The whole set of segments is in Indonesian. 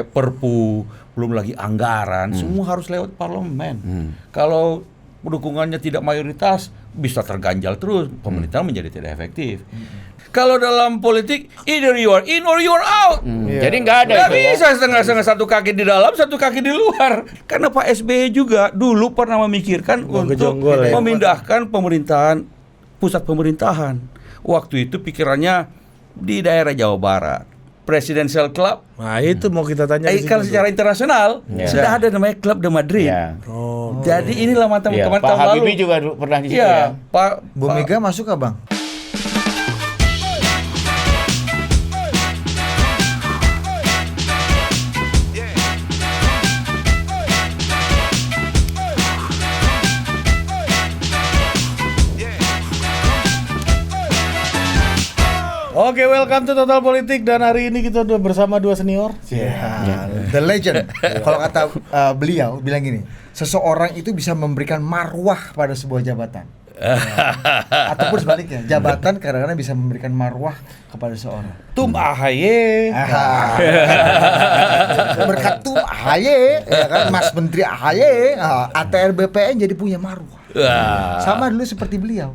Perpu, belum lagi anggaran, semua harus lewat parlemen. Kalau dukungannya tidak mayoritas, bisa terganjal terus, pemerintahan menjadi tidak efektif. Kalau dalam politik, either you are in or you are out. Jadi nggak ada Nggak itu ya. bisa setengah-setengah, satu kaki di dalam, satu kaki di luar. Karena Pak SBY juga dulu pernah memikirkan untuk Kejonggol, ya. memindahkan pemerintahan, pusat pemerintahan. Waktu itu pikirannya di daerah Jawa Barat. Presidential Club. Nah itu mau kita tanya di situ Kalau tuh. secara internasional sudah ada namanya Club de Madrid. Ya. Oh. Jadi inilah mantan Ya, kemarin Pak tahun lalu. Habibie juga pernah di situ Iya, ya. Pak Bu Mega masuk nggak, Bang? Oke, welcome to Total Politik, dan hari ini kita udah bersama dua senior. The legend. Kalau kata beliau bilang gini, seseorang itu bisa memberikan marwah pada sebuah jabatan. Ataupun sebaliknya, jabatan kadang-kadang bisa memberikan marwah kepada seorang. Tum AHY. Berkat tuh AHY, ya kan, Mas Menteri AHY, ATR BPN jadi punya marwah. Sama dulu seperti beliau.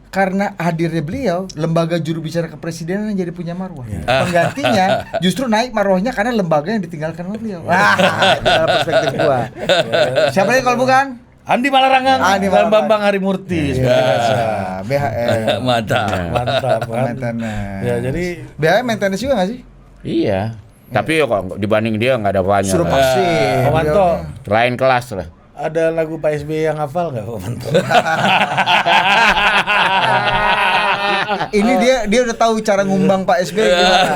Karena hadirnya beliau, lembaga juru bicara kepresidenan jadi punya marwah. Penggantinya justru naik marwahnya karena lembaga yang ditinggalkan oleh beliau. Itu dalam perspektif gua. Siapa lagi kalau bukan? Andi Malarangang Andi dan Malarangang. Bambang Harimurti. seperti biasa. BHM. Mantap. Mantap kan. Maintenance. Ya, jadi BHM maintenance juga nggak sih? Iya. Tapi kok dibanding dia nggak ada banyak. Suruh lah. vaksin. Pak Manto, Lain kelas lah. ada lagu Pak SBY yang hafal nggak, Pak Manto? Ini dia udah tahu cara ngumbang Pak SBY gimana.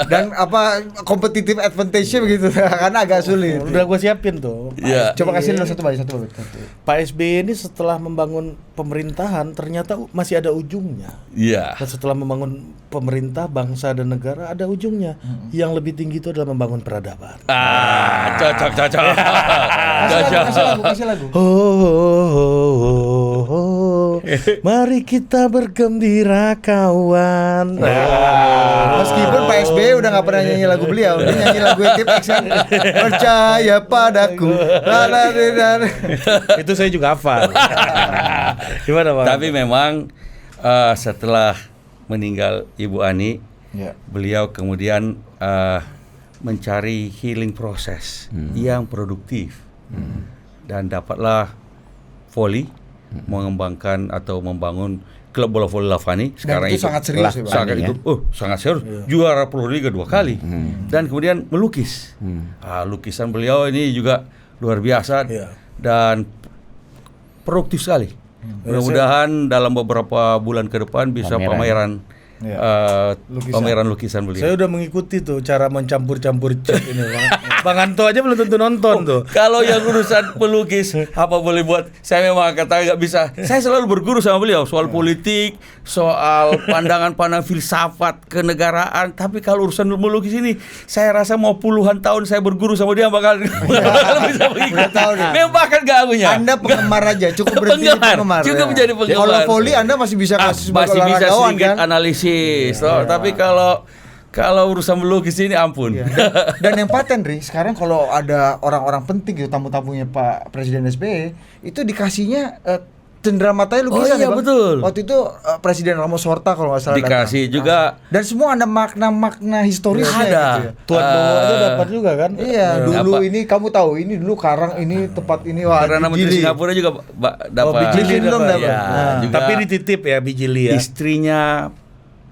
Dan apa competitive advantage-nya begitu. Karena agak sulit. Udah gue siapin tuh. Iya. Coba kasih dulu satu balik. Pak SBY ini setelah membangun pemerintahan ternyata masih ada ujungnya. Iya. Dan setelah membangun pemerintah, bangsa dan negara ada ujungnya. Yang lebih tinggi itu adalah membangun peradaban. Cocok. Kasih lagu. Mari kita bergembira kawan. Meskipun Pak SBY udah nggak pernah nyanyi lagu beliau, dia nyanyi lagu Tip Action. Percaya padaku. Itu saya juga hafal. Gimana, Pak? Tapi memang setelah meninggal Ibu Ani, beliau kemudian mencari healing proses yang produktif dan dapatlah voli mengembangkan atau membangun klub bola voli Lavani. Dan itu sangat serius ya, Pak. Sangat serius. Juara Pro Liga 2 kali. Dan kemudian melukis. Lukisan beliau ini juga luar biasa dan produktif sekali. Mudah-mudahan dalam beberapa bulan ke depan bisa pameran lukisan beliau. Saya udah mengikuti tuh cara mencampur-campur cat ini, Bang. Bang Anto aja belum tentu nonton tuh. Kalau yang urusan pelukis apa boleh buat, saya memang kata nggak bisa. Saya selalu berguru sama beliau soal politik, soal pandangan-pandangan filsafat kenegaraan. Tapi kalau urusan melukis ini, saya rasa mau puluhan tahun saya berguru sama dia bakal bisa mengikuti. Memang bahkan gak punya. Anda penggemar aja, cukup berhenti jadi penggemar. Cukup menjadi penggemar. Kalau voli Anda masih bisa kasih masih bisa sedikit kan? analisis. Tapi kalau urusan melukis ini ampun. Dan yang paten, Ri, sekarang kalau ada orang-orang penting gitu, tamu-tamunya Pak Presiden SBY, itu dikasihnya cendera matanya lukisan. Iya, ya, Bang? betul. Waktu itu Presiden Ramos Horta kalau nggak salah Dikasih datang. juga. Dan semua ada makna-makna historisnya Ada. gitu ya. Tuan Bowo aja dapat juga kan? Iya, dulu Apa? ini kamu tahu ini dulu Karang ini tempat ini wah. Perdana Menteri Gili. Singapura juga dapat. biji Biji dapat. belum dapat. Ya, Nah, juga Tapi dititip ya biji li ya. istrinya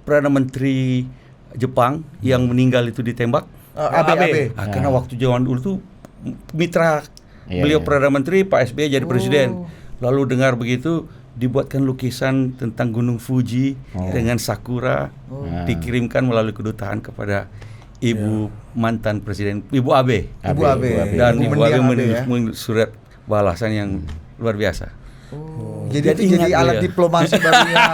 Perdana Menteri Jepang yang meninggal itu ditembak. AB. Karena waktu zaman dulu tuh mitra beliau Perdana Menteri, Pak SBY jadi presiden. Lalu dengar begitu, dibuatkan lukisan tentang Gunung Fuji dengan sakura, dikirimkan melalui kedutaan kepada Ibu mantan presiden, Ibu Abe. Ibu Abe. Dan Ibu Ibu Abe mendiang menulis ya. surat balasan yang luar biasa. Jadi Ingat alat beliau. diplomasi barunya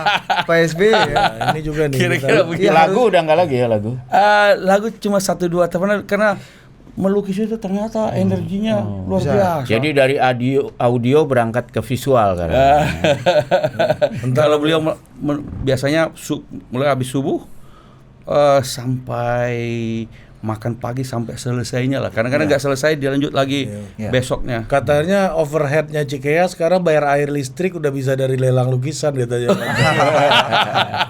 Pak SBY ya. Nah, ini juga nih. Kira-kira kita- begitu. Iya, Lagu udah nggak lagi ya lagu. Lagu cuma 1-2 karena melukis itu ternyata energinya luar biasa. Jadi dari audio berangkat ke visual kan. Kalau beliau biasanya mulai habis subuh sampai makan pagi sampai selesainya lah. Kadang-kadang nggak selesai dia lanjut lagi Iya. besoknya. Katanya overheadnya Cikea sekarang bayar air listrik udah bisa dari lelang lukisan katanya.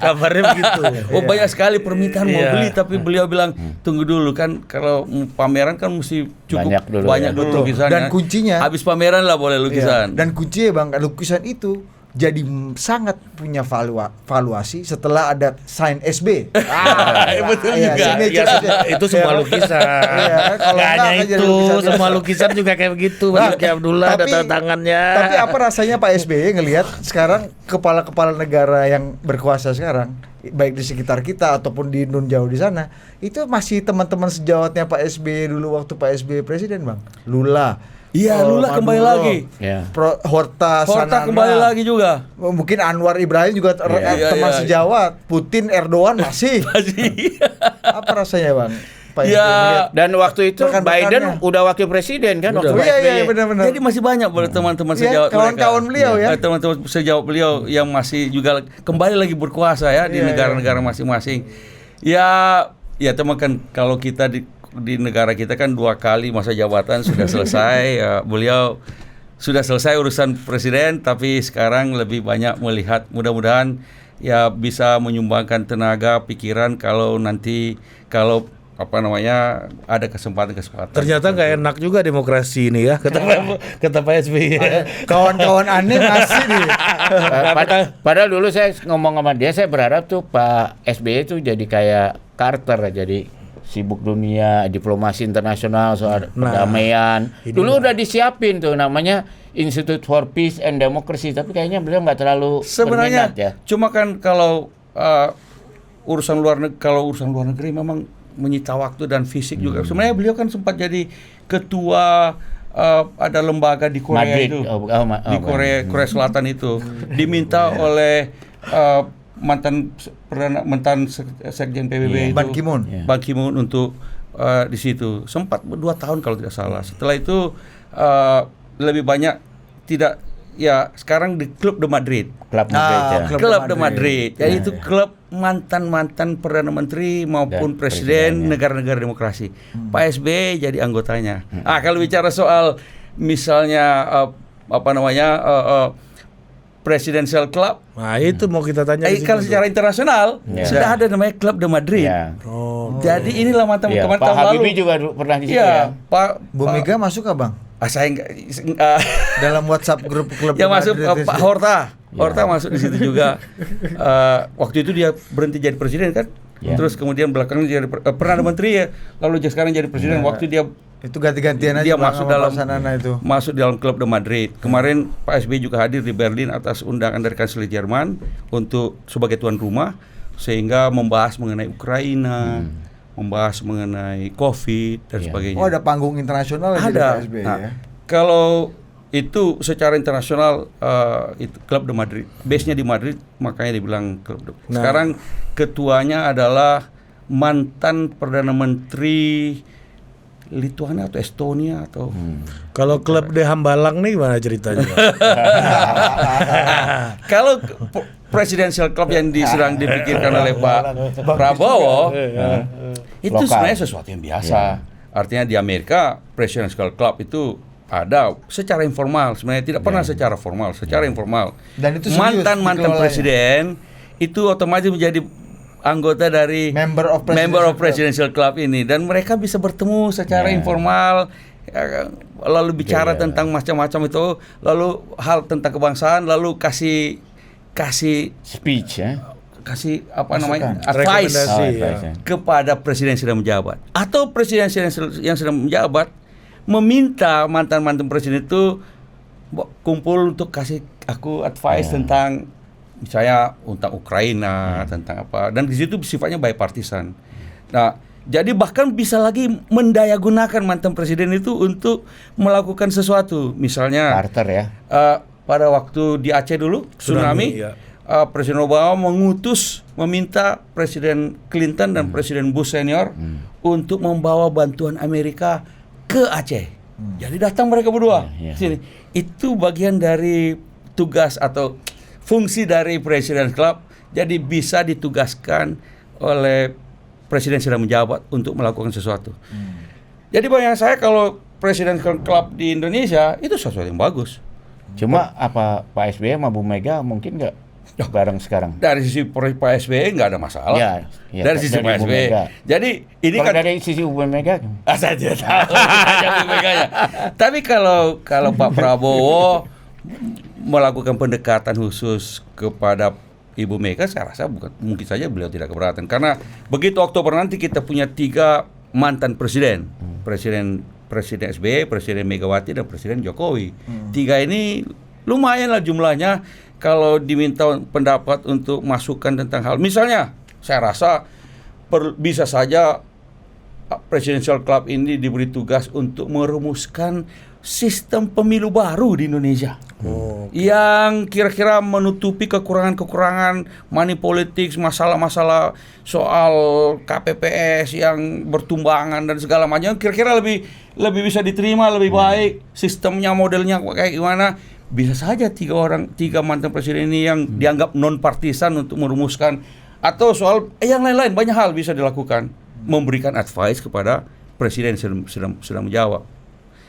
Kabarnya begitu. Oh banyak sekali permintaan mau Iya. beli, tapi beliau bilang tunggu dulu kan, kalau pameran kan mesti cukup Banyak dulu ya. dulu lukisannya. Dan kuncinya habis pameran lah boleh lukisan. dan kuncinya Bang, lukisan itu jadi sangat punya valuasi setelah ada sign SB. Betul iya, juga. signature aja. Itu semua lukisan. Iya, kalau Nggak hanya nggak jadi itu, lukisan. semua lukisan juga kayak begitu. Basuki Abdullah ada tanda tangannya. Tapi apa rasanya Pak SBY ngelihat sekarang kepala-kepala negara yang berkuasa sekarang, baik di sekitar kita ataupun di nun jauh di sana, itu masih teman-teman sejawatnya Pak SBY dulu waktu Pak SBY presiden, Bang. Lula. Iya, Lula kembali Maduro, lagi. Ya. Horta Sanana. kembali lagi juga. Mungkin Anwar Ibrahim juga teman Iya. sejawat. Putin, Erdogan masih. Apa rasanya, Bang? Pak SBY Ya, melihat Dan waktu itu Rekan-rekannya. Biden udah wakil presiden kan waktu Oh, Pak iya, SBY. iya, benar-benar. Jadi masih banyak teman-teman Iya, sejawat kawan-kawan mereka. beliau ya. Teman-teman sejawat beliau yang masih juga kembali lagi berkuasa ya di Iya, negara-negara masing-masing. Ya teman kan, kalau kita di negara kita kan 2 kali masa jabatan sudah selesai. Ya, beliau sudah selesai urusan presiden, tapi sekarang lebih banyak melihat, mudah-mudahan ya bisa menyumbangkan tenaga, pikiran kalau ada kesempatan. Ternyata nggak enak juga demokrasi ini ya, kata Pak SBY. kawan-kawan aneh masih nih. Padahal dulu saya ngomong sama dia, saya berharap tuh Pak SBY itu jadi kayak Carter, jadi sibuk dunia, diplomasi internasional, soal perdamaian. Dulu udah disiapin tuh namanya Institute for Peace and Democracy, tapi kayaknya beliau nggak terlalu Sebenarnya berminat ya. cuma kan kalau urusan luar negeri memang menyita waktu dan fisik juga. Sebenarnya beliau kan sempat jadi ketua ada lembaga di Korea Madrid. itu, di Korea Selatan itu, diminta oleh mantan sekjen PBB itu, Ban Ki-moon. Ban Ki-moon untuk di situ sempat 2 tahun kalau tidak salah. Setelah itu lebih banyak tidak, ya sekarang di Club de Madrid. Klub Madrid ya. Klub de Madrid. Jadi itu klub mantan Perdana Menteri maupun Dan presiden presidennya. negara-negara demokrasi. Pak SBY jadi anggotanya. Kalau bicara soal misalnya Presidential Club, Nah itu mau kita tanya. di kalau situ secara tuh. internasional Ya. sudah ada namanya Club de Madrid. Ya. Oh. Jadi inilah mantan Iya, kemarin Pak tahun lalu. Habibie juga pernah di situ Iya, ya. Pak Bu Mega masuk gak, Bang? saya enggak, Dalam WhatsApp grup klub yang masuk Madrid Pak itu. Horta masuk di situ juga. Waktu itu dia berhenti jadi presiden kan, Ya. terus kemudian belakangnya jadi perdana menteri ya, lalu sekarang jadi presiden. Waktu dia Itu ganti-gantian aja dia Bang, masuk sama dalam Pak Sanana itu. masuk dalam Klub de Madrid. Kemarin Pak SBY juga hadir di Berlin atas undangan dari Kanselir Jerman untuk sebagai tuan rumah, sehingga membahas mengenai Ukraina, membahas mengenai COVID dan Iya. sebagainya. Oh, ada panggung internasional aja di Ada. Pak SBY Nah, ya. kalau itu secara internasional itu Klub de Madrid, base-nya di Madrid, makanya dibilang Klub de. Sekarang ketuanya adalah mantan Perdana Menteri Lituania atau Estonia atau Kalau klub de Hambalang nih gimana ceritanya? kalau Presidential Club yang sedang dipikirkan oleh Pak Prabowo itu Lokal. sebenarnya sesuatu yang biasa. Artinya di Amerika Presidential Club itu ada secara informal, sebenarnya tidak pernah secara formal, secara informal. Dan itu serius mantan dikelolanya. presiden itu otomatis menjadi anggota dari Member of Presidential Club ini, dan mereka bisa bertemu secara informal, lalu bicara tentang macam-macam itu, lalu hal tentang kebangsaan, lalu kasih Speech ya. advice Rekomendasi, ya. kepada presiden yang sedang menjabat, atau presiden yang sedang menjabat meminta mantan presiden itu kumpul untuk kasih aku advice tentang misalnya tentang Ukraina, tentang apa, dan di situ sifatnya bipartisan. Nah, jadi bahkan bisa lagi mendayagunakan mantan presiden itu untuk melakukan sesuatu, misalnya Carter ya. pada waktu di Aceh dulu tsunami, ya. Presiden Obama meminta Presiden Clinton dan Presiden Bush senior untuk membawa bantuan Amerika ke Aceh. Jadi datang mereka berdua sini. Itu bagian dari tugas atau fungsi dari Presidential Club. Jadi bisa ditugaskan oleh presiden sedang menjabat untuk melakukan sesuatu. Jadi bayang saya kalau Presidential Club di Indonesia itu sesuatu yang bagus. Cuma apa Pak SBY sama Bu Mega mungkin nggak bareng sekarang? Dari sisi Pak SBY nggak ada masalah. Ya, dari sisi Pak Bu SBY. Mega. Jadi ini Kalau kan dari sisi Bu Mega, saya tidak tahu. Tanya Bu Meganya. Tapi kalau Pak Prabowo melakukan pendekatan khusus kepada Ibu Mega, saya rasa mungkin saja beliau tidak keberatan. Karena begitu Oktober nanti kita punya 3 mantan presiden, Presiden SBY, Presiden Megawati, dan Presiden Jokowi. 3 ini lumayanlah jumlahnya kalau diminta pendapat untuk masukan tentang hal. Misalnya, saya rasa bisa saja Presidential Club ini diberi tugas untuk merumuskan sistem pemilu baru di Indonesia. Yang kira-kira menutupi kekurangan-kekurangan money politics, masalah-masalah soal KPPS yang bertumbangan dan segala macam. Kira-kira lebih bisa diterima, lebih baik sistemnya, modelnya kayak gimana. Bisa saja 3 mantan presiden ini yang dianggap non partisan untuk merumuskan, atau soal yang lain-lain, banyak hal bisa dilakukan, memberikan advice kepada presiden sedang menjawab.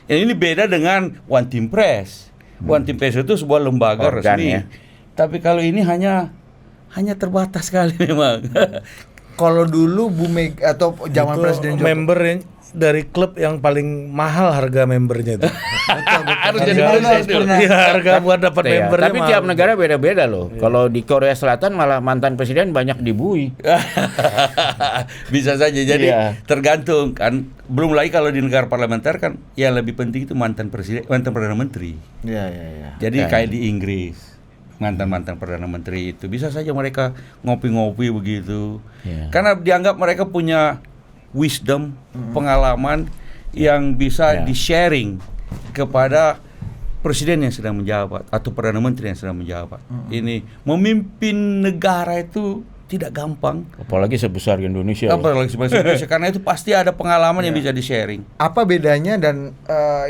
Yang ini beda dengan One Team Press. One Team Press itu sebuah lembaga organ, resmi. ya. Tapi kalau ini hanya terbatas sekali memang. Kalau dulu Bu Mega atau zaman Itu Presiden Jokowi, member yang dari klub yang paling mahal harga membernya itu. Harus jadi Harus presiden. pernah. Iya, harga buat dapat Ya, membernya tapi mahal. tiap negara beda-beda loh. Kalau di Korea Selatan malah mantan presiden banyak dibui. Bisa saja. Jadi Iya. tergantung kan. Belum lagi kalau di negara parlementer kan yang lebih penting itu mantan perdana menteri. ya. Jadi Ya. kayak di Inggris, mantan perdana menteri itu bisa saja mereka ngopi-ngopi begitu. Ya. Karena dianggap mereka punya wisdom, pengalaman yang bisa Ya. di-sharing kepada presiden yang sedang menjabat atau perdana menteri yang sedang menjabat. Ini memimpin negara itu tidak gampang. Apalagi sebesar Indonesia. Apalagi sebagai Indonesia, karena itu pasti ada pengalaman yang bisa di-sharing. Apa bedanya dan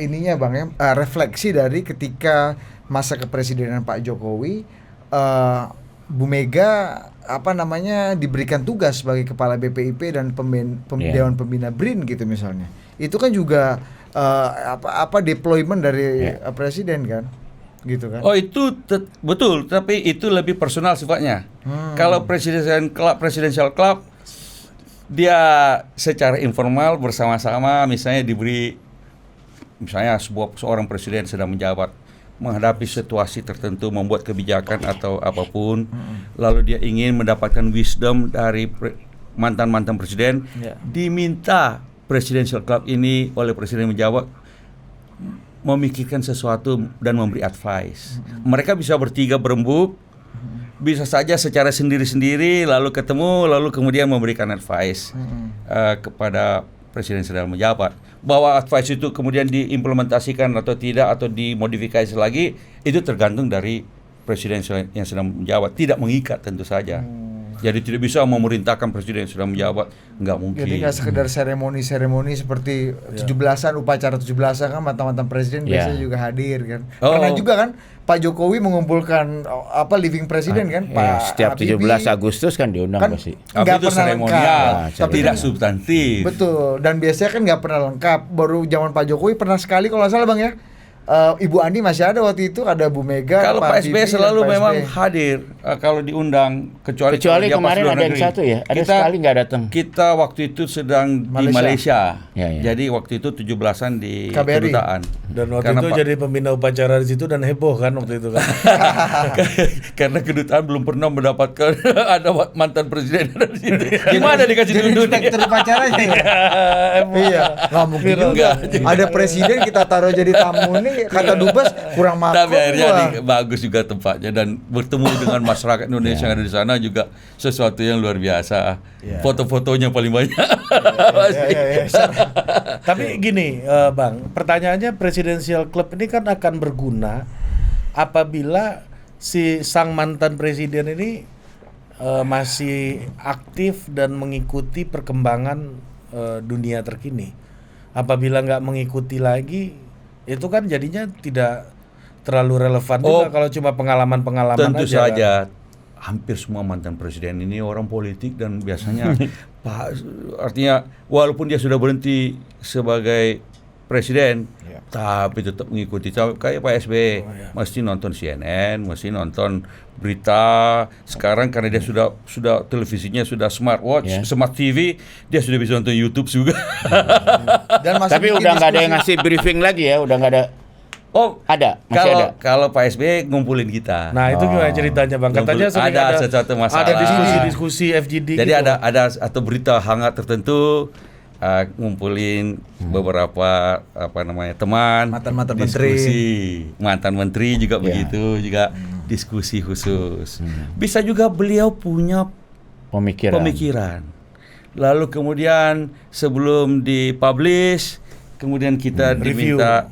ininya Bang ya, refleksi dari ketika masa kepresidenan Pak Jokowi, Bu Mega diberikan tugas sebagai kepala BPIP dan Dewan Pembina BRIN gitu misalnya. Itu kan juga deployment dari presiden kan, gitu kan? Oh itu betul, tapi itu lebih personal sifatnya. Kalau Presidential Club dia secara informal bersama-sama, misalnya diberi, misalnya seorang presiden sedang menjabat menghadapi situasi tertentu, membuat kebijakan atau apapun, lalu dia ingin mendapatkan wisdom dari mantan-mantan presiden, diminta Presidential Club ini oleh presiden menjawab memikirkan sesuatu dan memberi advice. Mereka bisa bertiga berembuk, bisa saja secara sendiri-sendiri, lalu ketemu, lalu kemudian memberikan advice kepada presiden sedang menjabat. Bahwa advice itu kemudian diimplementasikan atau tidak, atau dimodifikasi lagi, itu tergantung dari presiden yang sedang menjabat. Tidak mengikat tentu saja. Jadi tidak bisa memerintahkan presiden yang sedang menjabat, nggak mungkin. Jadi nggak sekedar seremoni seperti 17-an, upacara 17-an kan mantan-mantan presiden biasanya juga hadir kan. Pernah juga kan Pak Jokowi mengumpulkan living presiden kan, Pak Setiap Habibie. 17 Agustus kan diundang Kan pasti. Tapi nggak itu pernah seremonial, lengkap. Tapi tidak kan- substantif. Betul, dan biasanya kan nggak pernah lengkap. Baru zaman Pak Jokowi pernah sekali kalau nggak salah Bang ya. Ibu Ani masih ada waktu itu, ada Bu Mega. Kalau Pak SBY Habibie, dan selalu Pak memang SBY. hadir kalau diundang, kecuali kalau dia pas kemarin luar ada yang negeri. satu ya, ada sekali nggak datang. Kita waktu itu sedang di Malaysia. Malaysia. Ya, ya. Jadi waktu itu 17-an di KBRI. kedutaan. Dan waktu Karena itu Pak- jadi pembina upacara di situ dan heboh kan waktu itu kan. karena kedutaan belum pernah mendapatkan ada mantan presiden dari situ. Gimana dikasih Jadi duduk? inspektur upacaranya ya? Iya, nggak mungkin juga. Enggak. Ada presiden kita taruh jadi tamu nih, kata Dubes kurang makan. Tapi akhirnya bagus juga tempatnya, dan bertemu dengan masyarakat Indonesia yang ada di sana juga sesuatu yang luar biasa. Foto-fotonya paling banyak. Tapi gini, Bang, pertanyaannya Presidential Club ini kan akan berguna apabila si sang mantan presiden ini masih aktif dan mengikuti perkembangan dunia terkini. Apabila nggak mengikuti lagi, itu kan jadinya tidak terlalu relevan juga kalau cuma pengalaman-pengalaman Tentu aja. saja. Hampir semua mantan presiden ini orang politik dan biasanya artinya walaupun dia sudah berhenti sebagai presiden, tapi tetap mengikuti. Kayak Pak SBY, mesti nonton CNN, mesti nonton berita. Sekarang karena dia sudah televisinya sudah smartwatch, smart TV, dia sudah bisa nonton YouTube juga. Dan masih Tapi bikin udah nggak ada diskusi. yang ngasih briefing lagi ya, udah nggak ada. Oh, Ada, masih ada. kalau Pak SBY ngumpulin kita. Nah, itu gimana ceritanya, Bang? Katanya sering ada sesuatu masalah. ada diskusi-diskusi FGD Jadi gitu. ada atau berita hangat tertentu, ngumpulin beberapa teman, Mantan-mantan diskusi. Mantan menteri juga begitu, juga diskusi khusus. Bisa juga beliau punya pemikiran. Lalu kemudian sebelum dipublish, kemudian kita Review. diminta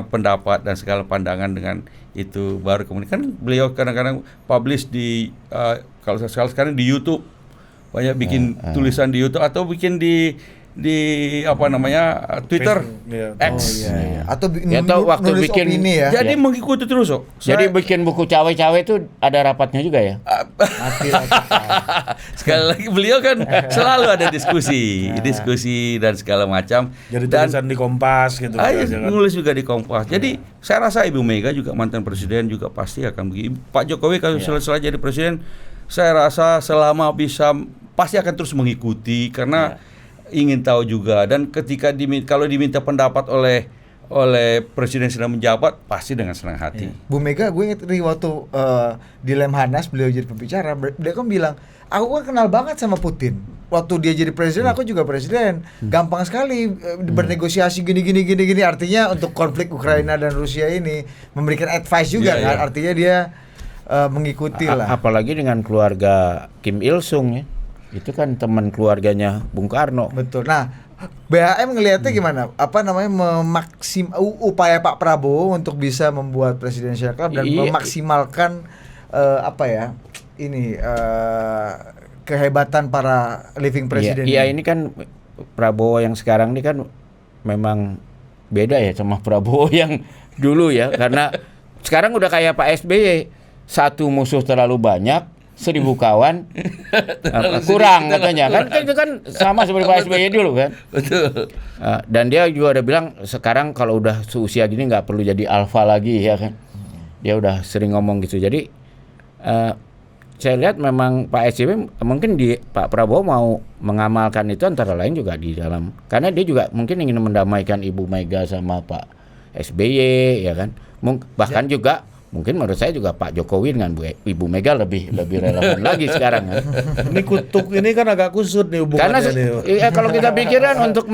pendapat dan segala pandangan dengan itu, baru kemudian kan beliau kadang-kadang publish di kalau sekarang di YouTube, banyak bikin tulisan di YouTube atau bikin di Twitter, X. Atau waktu nulis bikin- opini ya. Jadi mengikuti terus, kok. Jadi bikin buku cawe-cawe itu ada rapatnya juga ya? Mati. Sekali lagi beliau kan selalu ada diskusi dan segala macam. Jadi Dan tulisan di Kompas gitu. nulis juga di Kompas. Jadi saya rasa Ibu Mega juga mantan presiden juga pasti akan begitu. Pak Jokowi kalau setelah jadi presiden, saya rasa selama bisa pasti akan terus mengikuti karena ingin tahu juga, dan ketika kalau diminta pendapat oleh presiden sedang menjabat, pasti dengan senang hati. Bu Mega, gue inget waktu di Lemhanas beliau jadi pembicara, dia kan bilang, aku kan kenal banget sama Putin. Waktu dia jadi presiden, aku juga presiden. Gampang sekali bernegosiasi gini. Artinya untuk konflik Ukraina dan Rusia ini memberikan advice juga kan. Artinya dia mengikuti lah. Apalagi dengan keluarga Kim Il Sung ya. Itu kan teman keluarganya Bung Karno. Betul. Nah, BHM ngelihatnya gimana? Upaya Pak Prabowo untuk bisa membuat Presidential Club dan memaksimalkan kehebatan para living presiden. Iya, ini kan Prabowo yang sekarang ini kan memang beda ya sama Prabowo yang dulu ya, karena sekarang udah kayak Pak SBY, satu musuh terlalu banyak, 1000 kawan kurang katanya kan itu kan sama seperti Pak SBY dulu kan. Betul. Dan dia juga udah bilang sekarang kalau udah seusia gini nggak perlu jadi alfa lagi ya kan. Dia udah sering ngomong gitu. Jadi saya lihat memang Pak SBY mungkin Pak Prabowo mau mengamalkan itu antara lain juga di dalam, karena dia juga mungkin ingin mendamaikan Ibu Mega sama Pak SBY ya kan. Bahkan juga mungkin menurut saya juga Pak Jokowi dengan Ibu Mega lebih relevan lagi sekarang kan. Ini kutub ini kan agak kusut nih Karena hubungannya nih. kalau kita pikiran untuk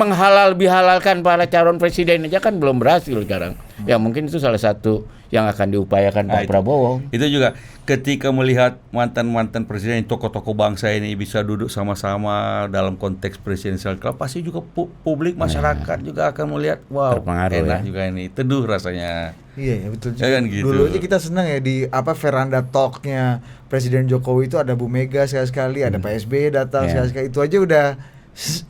dihalalkan para calon presiden aja kan belum berhasil sekarang. Ya mungkin itu salah satu yang akan diupayakan Pak Prabowo. Itu juga ketika melihat mantan presiden, tokoh-tokoh bangsa ini bisa duduk sama-sama dalam konteks Presidential Club, pasti juga publik masyarakat juga akan melihat, wow, terpengaruh enak ya. juga ini, teduh rasanya. Iya, betul juga. Ya kan gitu. Dulu aja kita senang ya di veranda talknya Presiden Jokowi itu ada Bu Mega sekali-sekali, ada Pak SBY datang sekali-sekali. Itu aja udah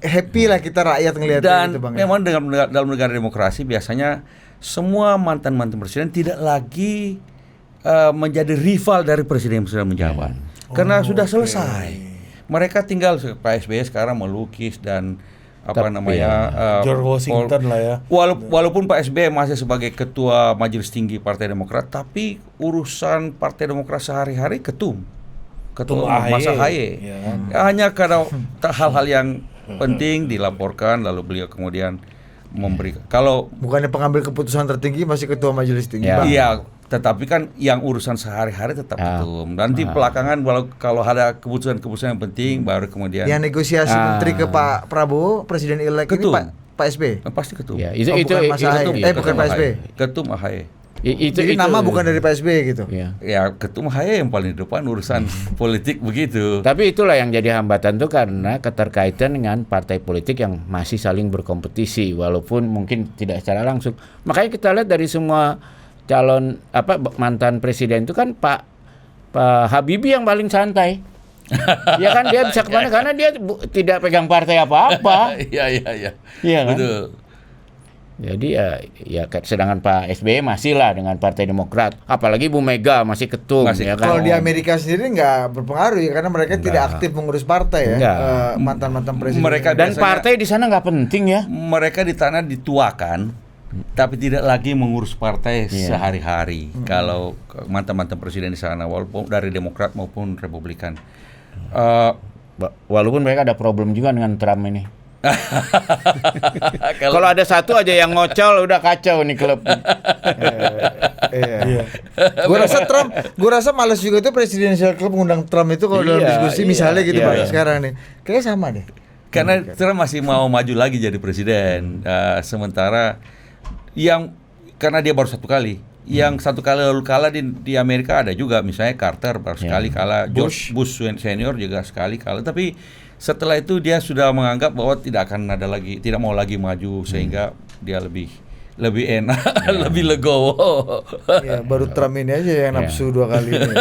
happy lah kita rakyat ngeliatnya Dan gitu, Bang. memang dalam negara demokrasi biasanya semua mantan presiden tidak lagi menjadi rival dari presiden yang sedang menjabat. Karena sudah selesai. Mereka tinggal Pak SBY sekarang melukis dan George Washington lah ya. Walaupun Pak SBY masih sebagai ketua Majelis Tinggi Partai Demokrat, tapi urusan Partai Demokrat sehari-hari ketua Mas AHY. Ya. Hanya karena hal-hal yang penting dilaporkan, lalu beliau kemudian memberikan. Kalau bukannya pengambil keputusan tertinggi masih ketua Majelis Tinggi, Ya. Bang. iya, tetapi kan yang urusan sehari-hari tetap ketum. Nanti belakangan kalau ada keputusan yang penting baru kemudian Yang negosiasi menteri ke Pak Prabowo, presiden elek ini Ketum. Pak SBY. pasti ketum. Ya, itu bukan Mas AHY. Bukan Pak SBY. Ketum AHY. Jadi nama bukan dari Pak SBY gitu. Ya. Ya, ketum AHY yang paling di depan urusan politik begitu. Tapi itulah yang jadi hambatan tuh karena keterkaitan dengan partai politik yang masih saling berkompetisi walaupun mungkin tidak secara langsung. Makanya kita lihat dari semua calon mantan presiden itu kan Pak Habibie yang paling santai. Ya kan dia bisa kemana karena dia tidak pegang partai apa-apa. Iya. Iya kan? Betul. Jadi sedangkan Pak SBY masih lah dengan Partai Demokrat, apalagi Bu Mega masih ketum. Masih. Ya kan? Kalau di Amerika sendiri nggak berpengaruh ya karena mereka tidak aktif mengurus partai ya. Enggak. Mantan-mantan presiden. Mereka Dan biasanya- partai di sana nggak penting ya. Mereka di tanah dituakan, tapi tidak lagi mengurus partai sehari-hari. Kalau mantan-mantan presiden di sana, walaupun dari Demokrat maupun Republikan. Walaupun mereka ada problem juga dengan Trump ini. Kalau Kalau ada satu aja yang ngocol udah kacau nih klub. Iya. Gue rasa males juga tuh Presidential Club ngundang Trump itu kalau dalam diskusi misalnya gitu Pak sekarang nih. Kayaknya sama deh. karena Trump masih mau maju lagi jadi presiden, sementara karena dia baru satu kali. Yang satu kali lalu kalah di Amerika ada juga, misalnya Carter baru sekali kalah, George Bush senior juga sekali kalah, tapi setelah itu dia sudah menganggap bahwa tidak mau lagi maju, sehingga dia lebih enak, lebih legowo. Ya, baru Trump ini aja yang nafsu 2 kali ini.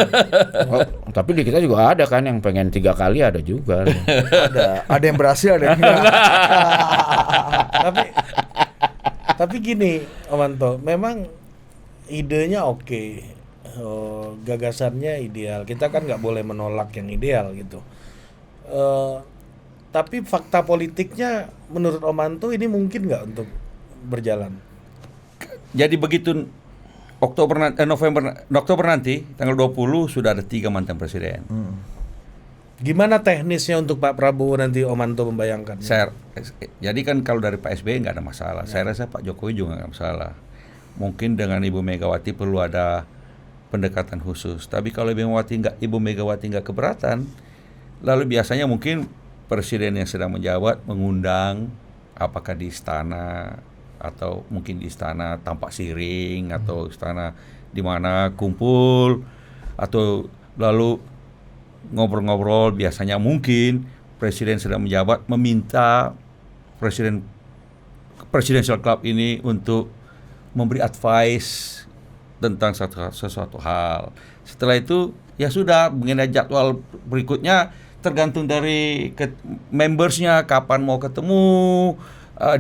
Tapi di kita juga ada kan yang pengen 3 kali, ada juga. Ada yang berhasil, ada yang enggak. Tapi gini, Om Anto, memang idenya oke. Gagasannya ideal. Kita kan nggak boleh menolak yang ideal gitu. Tapi fakta politiknya menurut Om Anto ini mungkin nggak untuk berjalan? Jadi begitu Oktober nanti tanggal 20 sudah ada 3 mantan presiden. Gimana teknisnya untuk Pak Prabowo nanti Om Anto membayangkan? Jadi kan kalau dari Pak SBY nggak ada masalah. Saya rasa Pak Jokowi juga nggak masalah. Mungkin dengan Ibu Megawati perlu ada pendekatan khusus. Tapi kalau Ibu Megawati nggak keberatan, lalu biasanya mungkin presiden yang sedang menjabat mengundang, apakah di istana atau mungkin di istana tampak siring atau istana di mana kumpul, atau lalu ngobrol-ngobrol. Biasanya mungkin presiden sedang menjabat meminta Presidential Club ini untuk memberi advice tentang sesuatu hal. Setelah itu ya sudah, mengenai jadwal berikutnya tergantung dari membersnya kapan mau ketemu,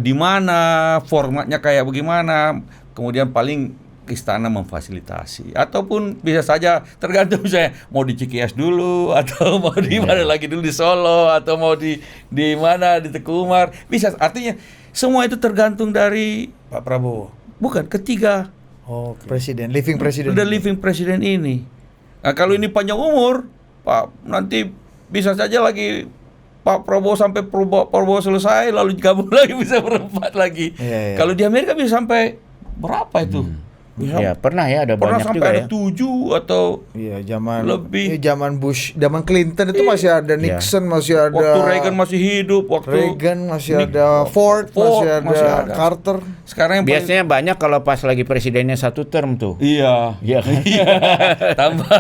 di mana, formatnya kayak bagaimana. Kemudian paling istana memfasilitasi, ataupun bisa saja tergantung misalnya mau di Cikias dulu atau mau di mana lagi dulu, di Solo atau mau di mana, di Teguh Umar. Bisa, artinya semua itu tergantung dari Pak Prabowo. bukan ketiga Presiden, living presiden. udah living presiden ini. Nah, kalau ini panjang umur, Pak, nanti bisa saja lagi Pak Prabowo sampai Prabowo selesai lalu gabung lagi bisa berempat lagi. Iya. Kalau di Amerika bisa sampai berapa itu? Bisa, Ya pernah ya, ada pernah banyak sampai juga ada ya. 7 atau Iya, zaman lebih. zaman Bush, zaman Clinton itu masih ada Nixon, masih ada waktu Reagan masih hidup, Reagan masih ada Ford, masih ada Carter. Sekarang yang Biasanya banyak kalau pas lagi presidennya 1 term tuh. iya. Iya kan? Tambah.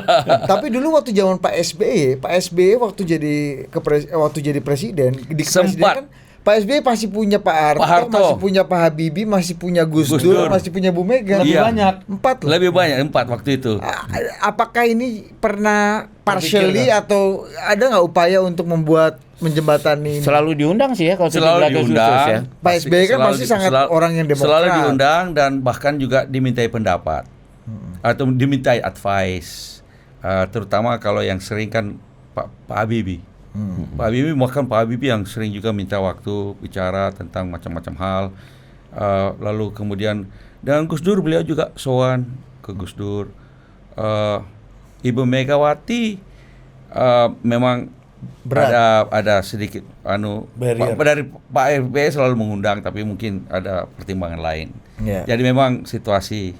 Tapi dulu waktu zaman Pak SBY waktu jadi presiden di Sempat. presiden kan Pak SBY masih punya Pak Harto, masih punya Pak Habibie, masih punya Gus Dur, masih punya Bu Mega. Lebih banyak. 4 loh. Lebih banyak 4 waktu itu. Apakah ini pernah partially atau ada nggak upaya untuk menjembatani ini? Selalu diundang sih ya kalau Selalu 17 Agustus diundang. ya. Pak SBY kan pasti sangat orang yang demokrat. Selalu diundang dan bahkan juga dimintai pendapat atau dimintai advice. Terutama kalau yang sering kan Pak Habibie. Pak Habibie yang sering juga minta waktu bicara tentang macam-macam hal. Lalu kemudian dengan Gus Dur, beliau juga sowan ke Gus Dur. Ibu Megawati memang ada sedikit Barrier. dari Pak SBY selalu mengundang, tapi mungkin ada pertimbangan lain. Yeah. Jadi memang situasi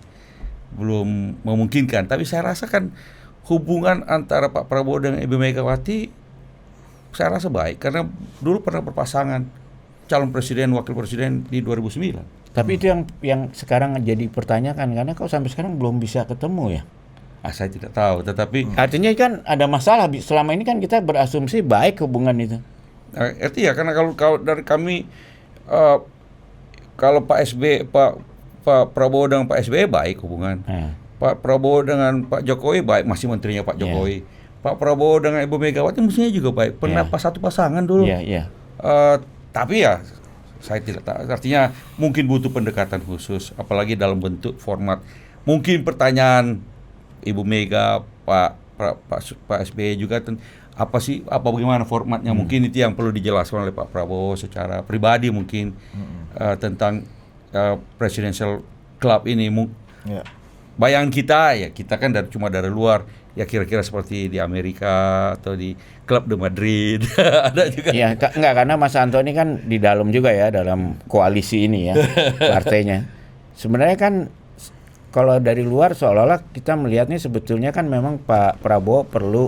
belum memungkinkan, tapi saya rasa kan hubungan antara Pak Prabowo dengan Ibu Megawati saya rasa baik, karena dulu pernah berpasangan calon presiden wakil presiden di 2009. Tapi itu yang sekarang jadi pertanyaan, karena kok sampai sekarang belum bisa ketemu ya. Saya tidak tahu, tetapi Artinya kan ada masalah. Selama ini kan kita berasumsi baik hubungan itu. ya karena kalau dari kami, kalau Pak Prabowo dengan Pak SBY baik hubungan. Pak Prabowo dengan Pak Jokowi baik, masih menterinya Pak Jokowi. Pak Prabowo dengan Ibu Megawati mestinya juga baik. Pernah satu pasangan dulu. Iya. Tapi ya saya tidak tahu. Artinya mungkin butuh pendekatan khusus, apalagi dalam bentuk format. Mungkin pertanyaan Ibu Mega, Pak SBY juga bagaimana formatnya? Mungkin itu yang perlu dijelaskan oleh Pak Prabowo secara pribadi mungkin tentang presidential club ini. Bayangan kita kan cuma dari luar, ya kira-kira seperti di Amerika atau di Club de Madrid. Ada juga. Iya, enggak, karena Mas Anto ini kan di dalam juga ya, dalam koalisi ini ya, partainya. Sebenarnya kan kalau dari luar seolah-olah kita melihatnya sebetulnya kan memang Pak Prabowo perlu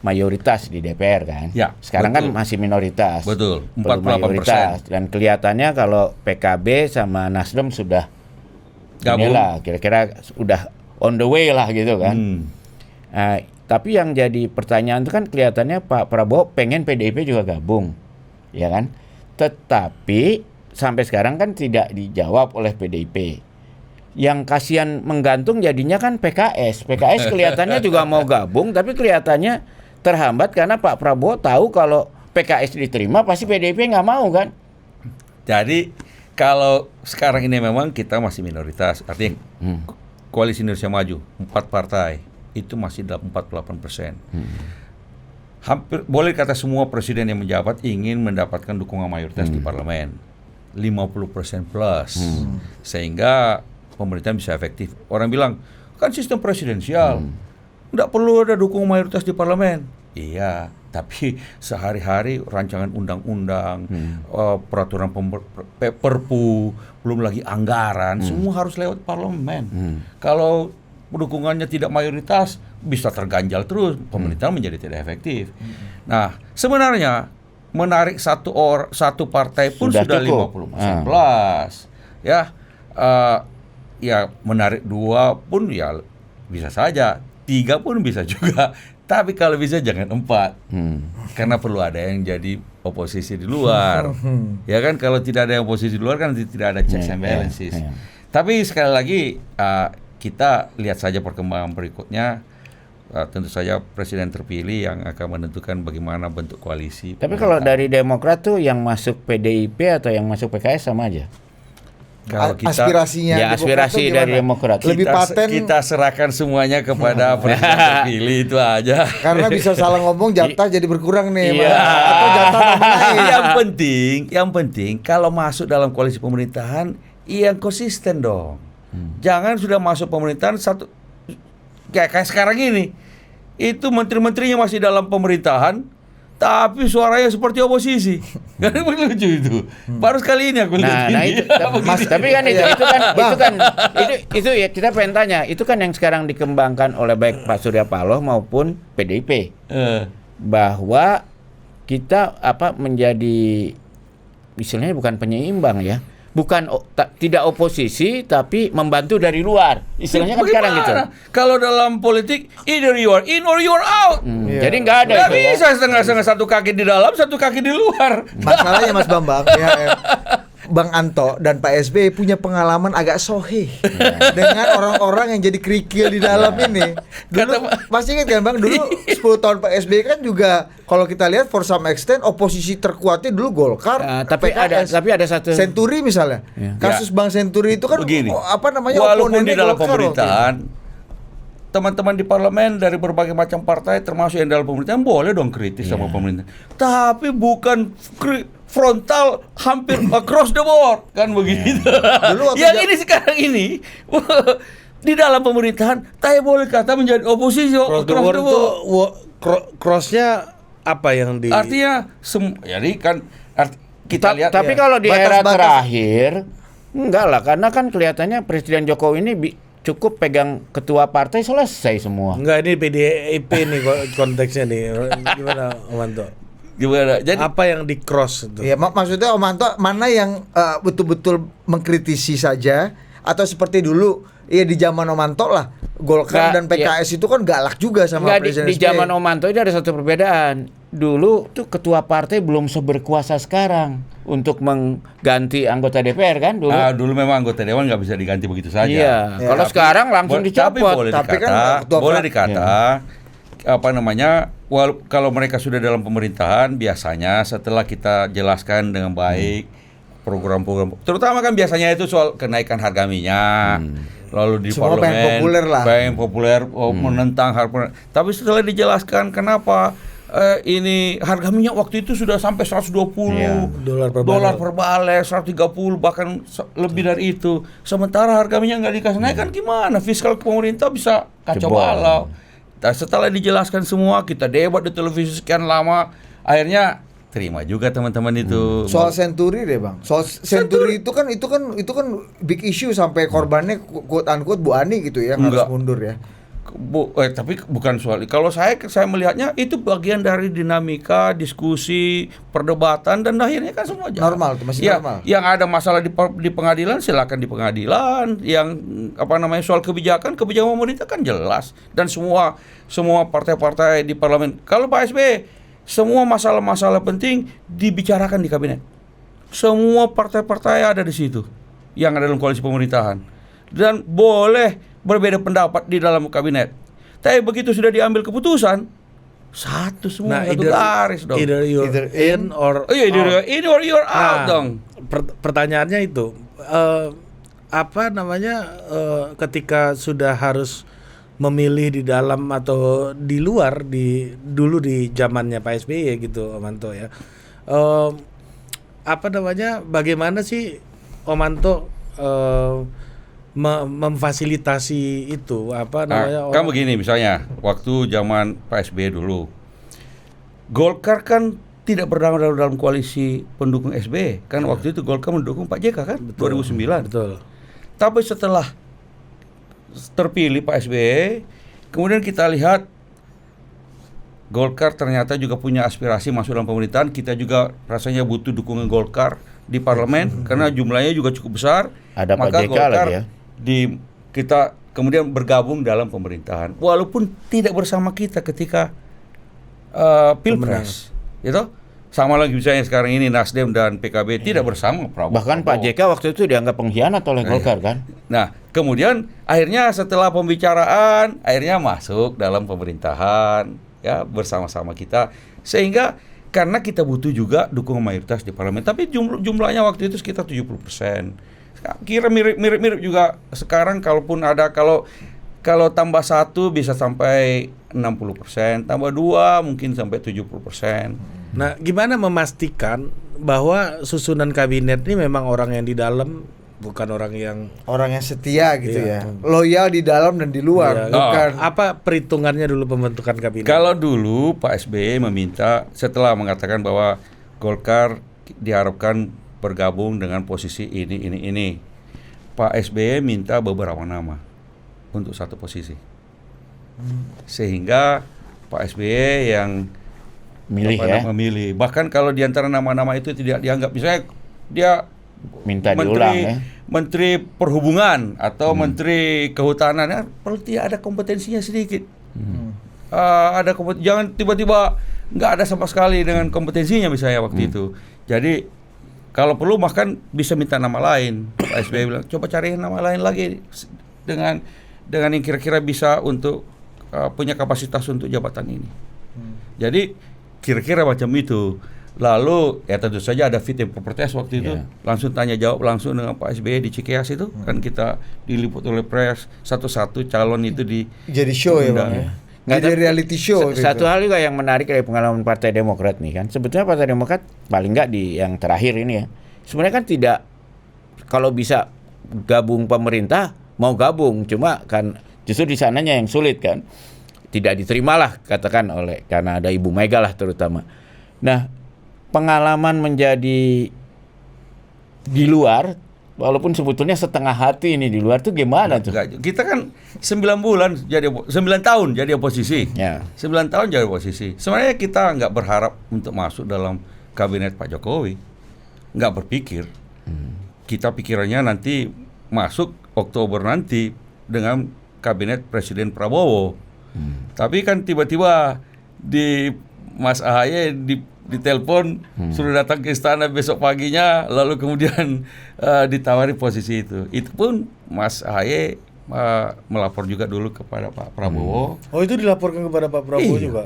mayoritas di DPR kan. Ya, sekarang betul. kan masih minoritas. Betul, Perlu 48%. mayoritas. Dan kelihatannya kalau PKB sama Nasdem sudah Gabung. inilah, kira-kira udah on the way lah gitu kan. Tapi yang jadi pertanyaan itu kan kelihatannya Pak Prabowo pengen PDIP juga gabung, ya kan? Tetapi sampai sekarang kan tidak dijawab oleh PDIP. Yang kasihan menggantung jadinya kan PKS. PKS kelihatannya juga mau gabung, tapi kelihatannya terhambat karena Pak Prabowo tahu kalau PKS diterima pasti PDIP nggak mau kan? Jadi kalau sekarang ini memang kita masih minoritas, artinya Koalisi Indonesia Maju 4 partai itu masih dalam 48%. Hampir boleh kata semua presiden yang menjabat ingin mendapatkan dukungan mayoritas di parlemen 50% plus, sehingga pemerintahan bisa efektif. Orang bilang kan sistem presidensial, nggak perlu ada dukungan mayoritas di parlemen. Iya, tapi sehari-hari rancangan undang-undang, peraturan perpu, belum lagi anggaran, semua harus lewat parlemen. Kalau dukungannya tidak mayoritas, bisa terganjal terus, pemerintahan menjadi tidak efektif. Nah, sebenarnya menarik satu partai pun sudah 50% plus, ya. Ya menarik 2 pun ya bisa saja, 3 pun bisa juga. Tapi kalau bisa jangan 4, karena perlu ada yang jadi oposisi di luar. Ya kan, kalau tidak ada yang oposisi di luar kan tidak ada checks and balances. Tapi sekali lagi kita lihat saja perkembangan berikutnya. Tentu saja presiden terpilih yang akan menentukan bagaimana bentuk koalisi. Tapi kalau dari Demokrat tuh yang masuk PDIP atau yang masuk PKS sama aja? Kalau kita, aspirasinya ya aspirasi dari Demokrat. Lebih paten kita serahkan semuanya kepada presiden terpilih, itu aja. karena bisa salah ngomong jatah jadi berkurang nih. Iya. Atau jatah naik. yang penting kalau masuk dalam koalisi pemerintahan yang konsisten dong. Jangan sudah masuk pemerintahan kayak sekarang ini. Itu menteri-menterinya masih dalam pemerintahan, tapi suaranya seperti oposisi. Kan lucu itu. Baru sekali ini aku lihat. Nah itu, tapi kan itu ya kita pengen tanya, itu kan yang sekarang dikembangkan oleh baik Pak Surya Paloh maupun PDIP, bahwa kita menjadi misalnya bukan penyeimbang ya, bukan tidak oposisi tapi membantu dari luar, istilahnya kan sekarang gitu. Kalau dalam politik either you are in or you are out. Jadi nggak ada Nggak itu ya. bisa setengah-setengah, satu kaki di dalam, satu kaki di luar. Masalahnya Mas Bambang, ya, Bang Anto dan Pak SBY punya pengalaman agak sohih dengan orang-orang yang jadi kerikil di dalam ini. Dulu masih ingat kan Bang, dulu 10 tahun Pak SBY kan juga kalau kita lihat for some extent oposisi terkuatnya dulu Golkar, tapi PKS, ada satu Senturi misalnya. Kasus Bang Senturi itu kan Begini, oponennya walaupun di dalam Golkar pemerintahan, teman-teman di parlemen dari berbagai macam partai termasuk yang dalam pemerintahan boleh dong kritis sama pemerintah. Tapi bukan frontal hampir across the board kan begitu. Yang ini sekarang ini di dalam pemerintahan tak boleh kata menjadi oposisi Cross the board itu crossnya apa yang di artinya jadi kan kita lihat tapi kalau di era terakhir enggak lah, karena kan kelihatannya Presiden Jokowi ini cukup pegang ketua partai selesai semua. Enggak, ini PDIP nih konteksnya nih. Gimana Om Anto? Gimana? Jadi apa yang di cross itu? Ya maksudnya Om Anto mana yang betul-betul mengkritisi saja, atau seperti dulu ya di zaman Om Anto lah Golkar dan PKS itu kan galak juga sama Presiden di zaman Om Anto ini ada satu perbedaan. Dulu tuh ketua partai belum seberkuasa sekarang untuk mengganti anggota DPR kan dulu. Dulu memang anggota dewan nggak bisa diganti begitu saja. Iya. Kalau sekarang langsung dicopot. Tapi boleh dikata kalau mereka sudah dalam pemerintahan, biasanya setelah kita jelaskan dengan baik program-program, terutama kan biasanya itu soal kenaikan harga minyak. Lalu di Semua parlemen pengen populer lah. pengen populer, menentang harga. Tapi setelah dijelaskan kenapa ini harga minyak waktu itu sudah sampai 120 Dolar per per barel, 130 bahkan lebih dari itu. Sementara harga minyak nggak dikasih naik kan gimana? Fiskal pemerintah bisa kacau Jebol. balau. Nah, setelah dijelaskan semua, kita debat di televisi sekian lama, akhirnya terima juga teman-teman itu. Soal Senturi deh bang, soal Senturi itu kan big issue sampai korbannya quote unquote Bu Ani gitu ya, harus Enggak. mundur ya. Tapi bukan soal. Kalau saya melihatnya itu bagian dari dinamika, diskusi, perdebatan, dan akhirnya kan semua jalan. Normal tuh, masih Ya, normal. yang ada masalah di pengadilan silakan di pengadilan. Yang soal kebijakan pemerintah kan jelas, dan semua partai-partai di parlemen. Kalau Pak SBY, semua masalah-masalah penting dibicarakan di kabinet. Semua partai-partai ada di situ yang ada dalam koalisi pemerintahan, dan boleh berbeda pendapat di dalam kabinet. Tapi begitu sudah diambil keputusan, satu semua, satu garis dong. Either you're in or Oh iya, out. ini or you're out dong. Pertanyaannya itu ketika sudah harus memilih di dalam atau di luar, dulu di zamannya Pak SBY gitu, Omanto ya. Bagaimana sih Omanto memfasilitasi itu Kan begini misalnya, waktu zaman Pak SBY dulu, Golkar kan tidak berdamai dalam koalisi pendukung SBY. Kan waktu itu Golkar mendukung Pak JK kan, 2009. Betul. Tapi setelah terpilih Pak SBY, kemudian kita lihat Golkar ternyata juga punya aspirasi masuk dalam pemerintahan. Kita juga rasanya butuh dukungan Golkar di parlemen karena jumlahnya juga cukup besar. Ada Pak Maka JK Golkar lagi ya. kita kemudian bergabung dalam pemerintahan, walaupun tidak bersama kita ketika Pilpres, gitu. Sama lagi misalnya sekarang ini Nasdem dan PKB tidak bersama Prabowo. Bahkan Pak JK waktu itu dianggap pengkhianat oleh Golkar kan. Nah, kemudian akhirnya setelah pembicaraan, akhirnya masuk dalam pemerintahan, ya, bersama-sama kita. Sehingga karena kita butuh juga dukungan mayoritas di parlemen, tapi jumlahnya waktu itu sekitar 70%. Kira mirip juga sekarang, kalaupun ada, kalau tambah 1 bisa sampai 60%, tambah 2 mungkin sampai 70%. Nah, gimana memastikan bahwa susunan kabinet ini memang orang yang di dalam, bukan orang yang setia gitu Iya. ya, loyal di dalam dan di luar, Iya. bukan. Apa perhitungannya dulu pembentukan kabinet? Kalau dulu Pak SBY meminta, setelah mengatakan bahwa Golkar diharapkan bergabung dengan posisi ini, Pak SBY minta beberapa nama untuk satu posisi, sehingga Pak SBY yang memilih. Bahkan kalau diantara nama-nama itu tidak dianggap, misalnya dia Minta diulang ya. Menteri Perhubungan atau Menteri Kehutanan, ya, perlu tidak ada kompetensinya sedikit. Jangan tiba-tiba nggak ada sama sekali dengan kompetensinya misalnya waktu itu. Jadi kalau perlu bahkan bisa minta nama lain. Pak SBY bilang coba cari nama lain lagi dengan yang kira-kira bisa untuk punya kapasitas untuk jabatan ini. Jadi kira-kira macam itu. Lalu ya tentu saja ada fit and proper test waktu itu. Langsung tanya jawab langsung dengan Pak SBY di Cikeas itu. Kan kita diliput oleh pres, satu-satu calon itu Jadi show ya bang ya? Jadi reality show. Satu hal juga yang menarik dari pengalaman Partai Demokrat nih kan, sebetulnya Partai Demokrat paling nggak di yang terakhir ini ya, sebenarnya kan tidak, kalau bisa gabung pemerintah mau gabung, cuma kan justru di sananya yang sulit kan, tidak diterimalah katakan oleh, karena ada Ibu Mega lah terutama. Nah, pengalaman menjadi di luar, walaupun sebetulnya setengah hati ini di luar tuh gimana tuh? Kita kan 9 tahun jadi oposisi. Ya. 9 tahun jadi oposisi. Sebenarnya kita nggak berharap untuk masuk dalam kabinet Pak Jokowi. Nggak berpikir. Kita pikirannya nanti masuk Oktober nanti dengan kabinet Presiden Prabowo. Tapi kan tiba-tiba di Mas AHY ditelepon suruh datang ke istana besok paginya, lalu kemudian ditawari posisi itu. Itu pun Mas AHY melapor juga dulu kepada Pak Prabowo. Oh, itu dilaporkan kepada Pak Prabowo Iya, juga.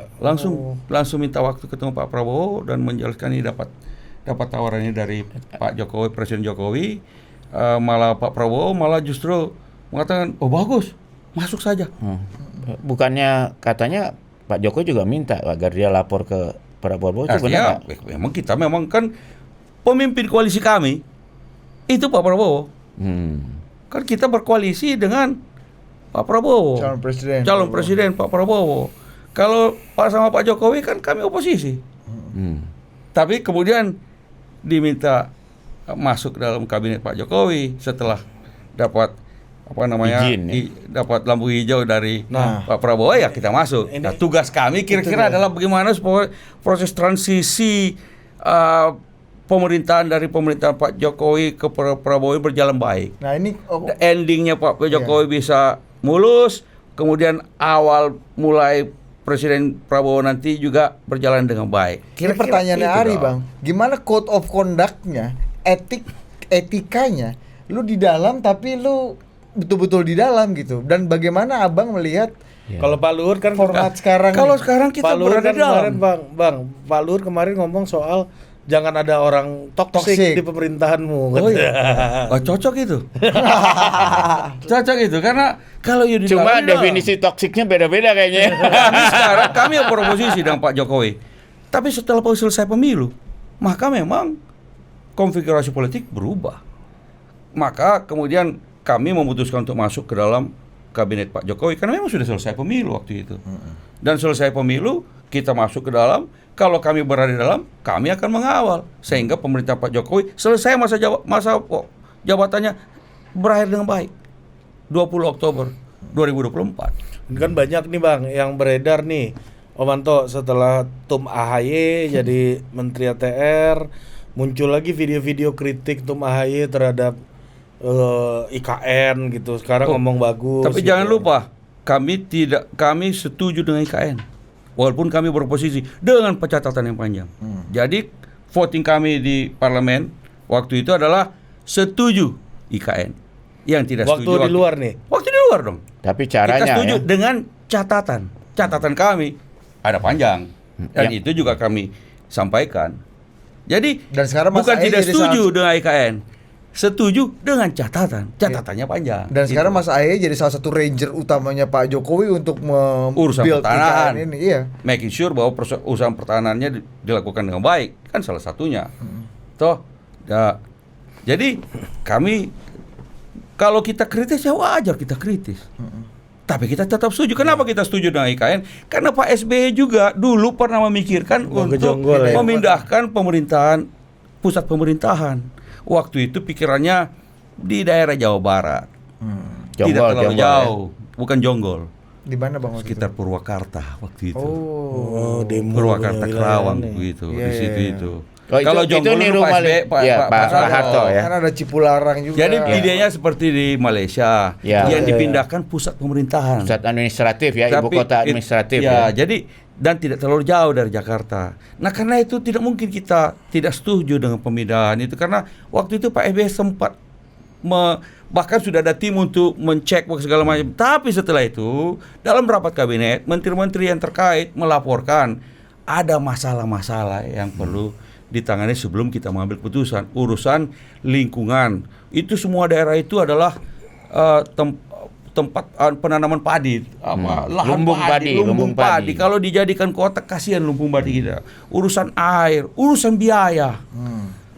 langsung minta waktu ketemu Pak Prabowo dan menjelaskan ini dapat dapat tawarannya dari Pak Jokowi, Presiden Jokowi, malah Pak Prabowo malah justru mengatakan, oh bagus, masuk saja. Bukannya katanya Pak Jokowi juga minta agar dia lapor ke Prabowo, itu benar nggak? Memang kita memang kan pemimpin koalisi kami itu Pak Prabowo. Kan kita berkoalisi dengan Pak Prabowo, calon presiden Pak Prabowo. Kalau sama Pak Jokowi kan kami oposisi. Tapi kemudian diminta masuk dalam kabinet Pak Jokowi setelah dapat izin, dapat lampu hijau dari Pak Prabowo, ya kita masuk. Nah, tugas kami kira-kira adalah bagaimana supaya proses transisi pemerintahan dari pemerintahan Pak Jokowi ke Prabowo berjalan baik. Nah ini endingnya Pak Jokowi bisa mulus, kemudian awal mulai Presiden Prabowo nanti juga berjalan dengan baik. Ini pertanyaannya Ari Bang, gimana code of conduct-nya, etikanya, lu di dalam tapi lu betul-betul di dalam gitu. Dan bagaimana Abang melihat kalau Pak Luhut kan format sekarang? Kalau sekarang kita Pak Luhut berada kan di dalam. kemarin Bang, Pak Luhut kemarin ngomong soal jangan ada orang toksik di pemerintahanmu. Oh iya. Oh, cocok itu. Cocok itu karena kalau you di Cuma dalam, definisi toksiknya beda-beda kayaknya. sekarang kami yang beroposisi dengan Pak Jokowi. Tapi setelah selesai pemilu, maka memang konfigurasi politik berubah. Maka kemudian kami memutuskan untuk masuk ke dalam kabinet Pak Jokowi karena memang sudah selesai pemilu waktu itu. Dan selesai pemilu kita masuk ke dalam. Kalau kami berada di dalam, kami akan mengawal sehingga pemerintah Pak Jokowi selesai masa jabatannya berakhir dengan baik. 20 Oktober 2024. Kan banyak nih Bang yang beredar nih, Omanto setelah Tum AHY jadi Menteri ATR, muncul lagi video-video kritik Tum AHY terhadap IKN gitu. Sekarang ngomong bagus. Tapi gitu. jangan lupa, kami setuju dengan IKN. Walaupun kami berposisi dengan catatan yang panjang. Jadi voting kami di parlemen waktu itu adalah setuju IKN. Yang tidak setuju waktu di luar nih. Waktu di luar dong. Tapi caranya kita setuju ya. dengan catatan. Catatan kami ada panjang. Dan itu juga kami sampaikan. Jadi Dan sekarang Mas bukan Ahy tidak jadi setuju dengan IKN. Setuju dengan catatan. Catatannya panjang. Dan gitu. sekarang Mas Ahy jadi salah satu ranger utamanya Pak Jokowi untuk Urusan membuild pertahanan IKN ini. Iya. Making sure bahwa usaha pertahanannya dilakukan dengan baik, kan salah satunya. Toh, ya, jadi kami kalau kita kritis ya wajar kita kritis. Tapi kita tetap setuju. Kenapa kita setuju dengan IKN? Karena Pak SBY juga dulu pernah memikirkan untuk memindahkan pemerintahan, pusat pemerintahan. Waktu itu pikirannya di daerah Jawa Barat. Tidak terlalu jauh, bukan Jonggol. Di mana Bang? Sekitar Purwakarta waktu itu. demo Purwakarta Kerawang nih. begitu, Iya, di situ iya. itu. Oh, Kalau itu Jonggol nih dulu rumah Pak Harto ya. Kan ada Cipularang juga. Jadi idenya seperti di Malaysia Ya. yang dipindahkan pusat pemerintahan. Pusat administratif ya, ibu kota administratif ya. Jadi dan tidak terlalu jauh dari Jakarta. Nah, karena itu tidak mungkin kita tidak setuju dengan pemindahan itu karena waktu itu Pak SBY sempat bahkan sudah ada tim untuk mencek segala macam. Tapi setelah itu dalam rapat kabinet menteri-menteri yang terkait melaporkan ada masalah-masalah yang perlu ditangani sebelum kita mengambil keputusan. Urusan lingkungan itu semua daerah itu adalah tempat penanaman padi, lumbung padi. Kalau dijadikan kota kasihan lumbung padi kita. Urusan air, urusan biaya.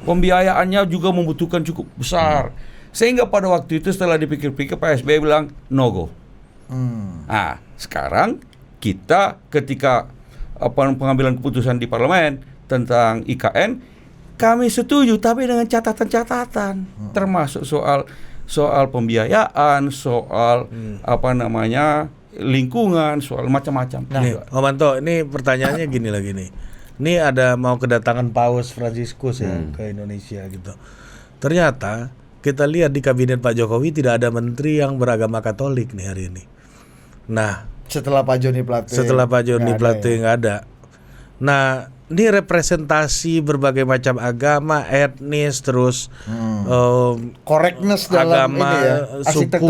Pembiayaannya juga membutuhkan cukup besar. Sehingga pada waktu itu setelah dipikir-pikir Pak SBY bilang no go. Nah, sekarang kita ketika pengambilan keputusan di parlemen tentang IKN, kami setuju tapi dengan catatan-catatan, termasuk soal pembiayaan, soal lingkungan, soal macam-macam. Nah, Omanto, ini pertanyaannya gini lagi nih. Ini ada mau kedatangan Paus Fransiskus ya ke Indonesia gitu. Ternyata kita lihat di kabinet Pak Jokowi tidak ada menteri yang beragama Katolik nih hari ini. Nah, setelah Pak Joni Plate nggak ada. Nah, ini representasi berbagai macam agama, etnis, terus correctness dalam agama, ini ya, suku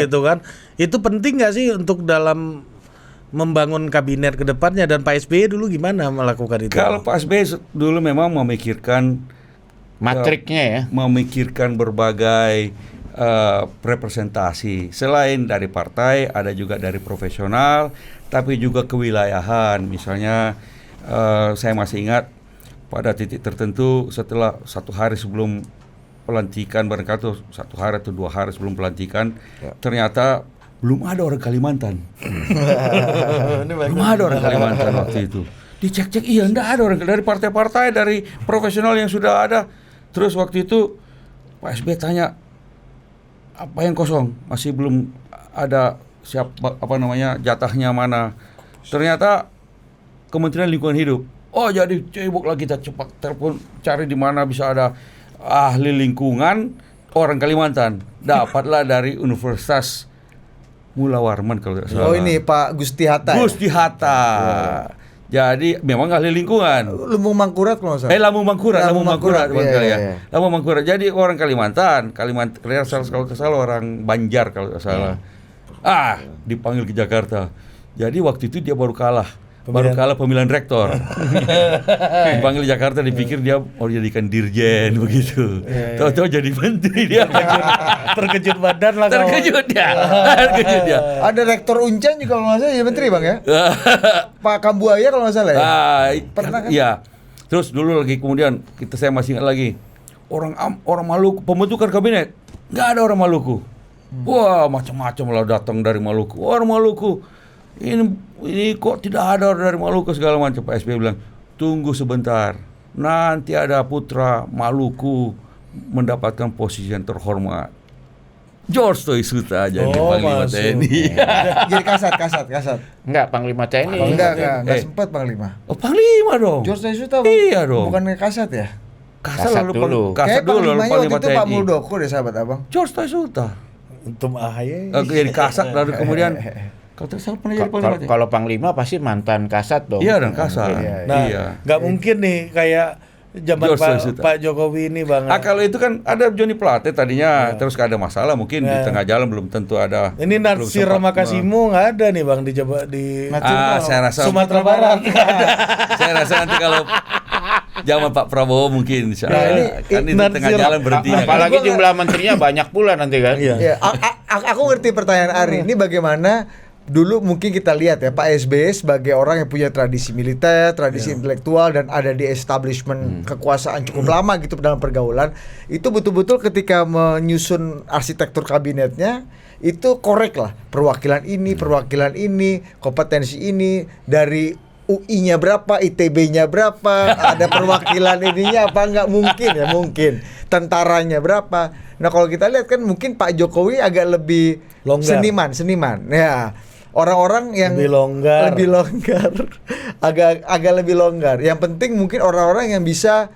gitu kan. Itu penting nggak sih untuk dalam membangun kabinet ke depannya, dan Pak SBY dulu gimana melakukan itu? Kalau Pak SBY dulu memang memikirkan Matriknya ya. memikirkan berbagai representasi. Selain dari partai, ada juga dari profesional, tapi juga kewilayahan. Misalnya saya masih ingat pada titik tertentu setelah 1 hari sebelum pelantikan, barangkali tuh 1 hari atau 2 hari sebelum pelantikan, ternyata belum ada orang Kalimantan. Belum ada orang Kalimantan waktu itu. Dicek-cek, iya enggak ada orang dari partai-partai, dari profesional yang sudah ada. Terus waktu itu Pak SBY tanya, apa yang kosong? Masih belum ada jatahnya mana. Ternyata Kementerian Lingkungan Hidup. Oh, jadi cebok lah kita cepat telepon cari di mana bisa ada ahli lingkungan orang Kalimantan. Dapatlah dari Universitas Mula Warman kalau tidak salah. Oh, ini Pak Gusti Hatta. Gusti Hatta. Jadi memang ahli lingkungan. Lumbung Mangkurat kalau nggak salah. Lampung Mangkurat Iya. Lampung Mangkurat. Jadi orang Kalimantan kalau nggak salah orang Banjar kalau nggak salah. Dipanggil ke Jakarta. Jadi waktu itu dia baru kalah pemilihan rektor. Dipanggil Jakarta, dipikir dia mau dijadikan dirjen begitu. Tahu-tahu jadi menteri dia. Terkejut badan lah. Terkejut dia. Ada rektor Uncen juga kalau nggak salah jadi menteri bang ya. Pak Kambuaya kalau nggak salah ya. Pernah kan? Iya. Terus dulu lagi kemudian saya masih ingat lagi orang Maluku pembentukan kabinet nggak ada orang Maluku. Wah, macam-macam lah datang dari Maluku. Orang Maluku ini kok tidak ada orang dari Maluku segala macam. Pak SBY bilang, tunggu sebentar, nanti ada putra Maluku mendapatkan posisi yang terhormat. George Toisuta jadi Panglima TNI. Jadi kasat. Enggak, Panglima TNI. Enggak sempat Panglima. Oh, Panglima dong. George Toisuta bang. Iya dong. Bukan kasat ya? Kasat dulu. Kasat Kayak dulu lalu Panglimanya Panglima waktu itu TNI. Pak Muldoko deh sahabat abang. George Toisuta. Untung AHY. Jadi kasat lalu kemudian kalau tidak pernah jadi Panglima TNI. Kalau Panglima pasti mantan kasat dong. Iya, dan kasat. Nah, Iya. nggak mungkin nih kayak zaman George Toisuta. Pak Jokowi ini bang. Kalau itu kan ada Johnny Plate tadinya, terus ada masalah mungkin di tengah jalan belum tentu ada. Ini Natsir Makasimu nggak ada nih bang di Saya rasa Sumatera Barat. saya rasa nanti kalau zaman Pak Prabowo mungkin insya Nah, Allah. Kan di tengah jalan berhenti. Apalagi jumlah menterinya banyak pula nanti kan. Iya. Ya, aku ngerti pertanyaan Ari. Ini bagaimana dulu mungkin kita lihat ya Pak SBY sebagai orang yang punya tradisi militer, tradisi intelektual dan ada di establishment kekuasaan cukup lama gitu dalam pergaulan. Itu betul-betul ketika menyusun arsitektur kabinetnya itu korek lah. Perwakilan ini, kompetensi ini dari UI-nya berapa, ITB-nya berapa, ada perwakilan ininya apa nggak mungkin. Tentaranya berapa. Nah kalau kita lihat kan mungkin Pak Jokowi agak lebih Longgar. seniman ya. Orang-orang yang Lebih longgar. agak lebih longgar. Yang penting mungkin orang-orang yang bisa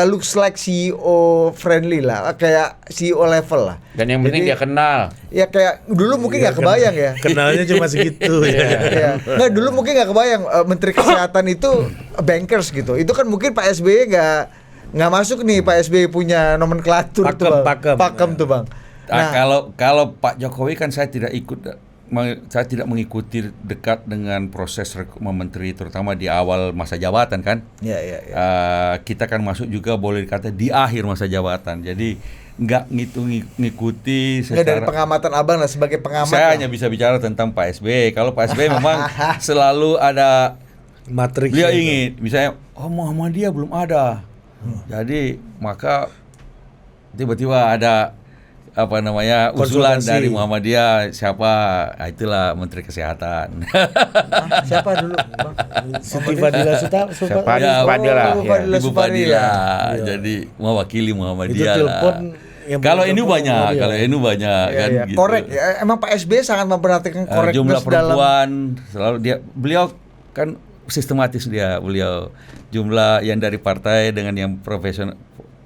looks like CEO friendly lah, kayak CEO level lah. Dan yang penting Jadi, dia kenal. ya kayak dulu mungkin nggak kebayang ya. Kenalnya cuma segitu ya. Ya. Nggak, dulu mungkin nggak kebayang Menteri Kesehatan itu bankers gitu. Itu kan mungkin Pak SBY nggak masuk nih. Pak SBY punya nomenklatur tuh bang. Pakem tuh bang. Nah, kalau Pak Jokowi kan saya tidak mengikuti dekat dengan proses rekrutmen menteri terutama di awal masa jabatan kan. Iya. Kita kan masuk juga boleh dikata di akhir masa jabatan. Jadi nggak ngikuti Nggak dari secara pengamatan abang lah sebagai pengamat. saya lah. hanya bisa bicara tentang Pak SBY. Kalau Pak SBY memang selalu ada Matriks. beliau ingin misalnya Muhammadiyah belum ada. Jadi maka tiba-tiba ada usulan Konsultasi. dari Muhammadiyah siapa? Itulah Menteri Kesehatan. Siapa dulu bang? Siti Fadila Siapa? Ya, Fadila, oh, ya. Fadila Ibu Supari, Fadila. ya. Jadi mewakili Itu Muhammadiyah lah. telepon yang Kalau ini telepon banyak, Muhammadiyah. kalau ini banyak Iya, kan iya. gitu. Korek. Ya, emang Pak SBY sangat memperhatikan korekness Jumlah dalam. perempuan selalu beliau kan sistematis jumlah yang dari partai dengan yang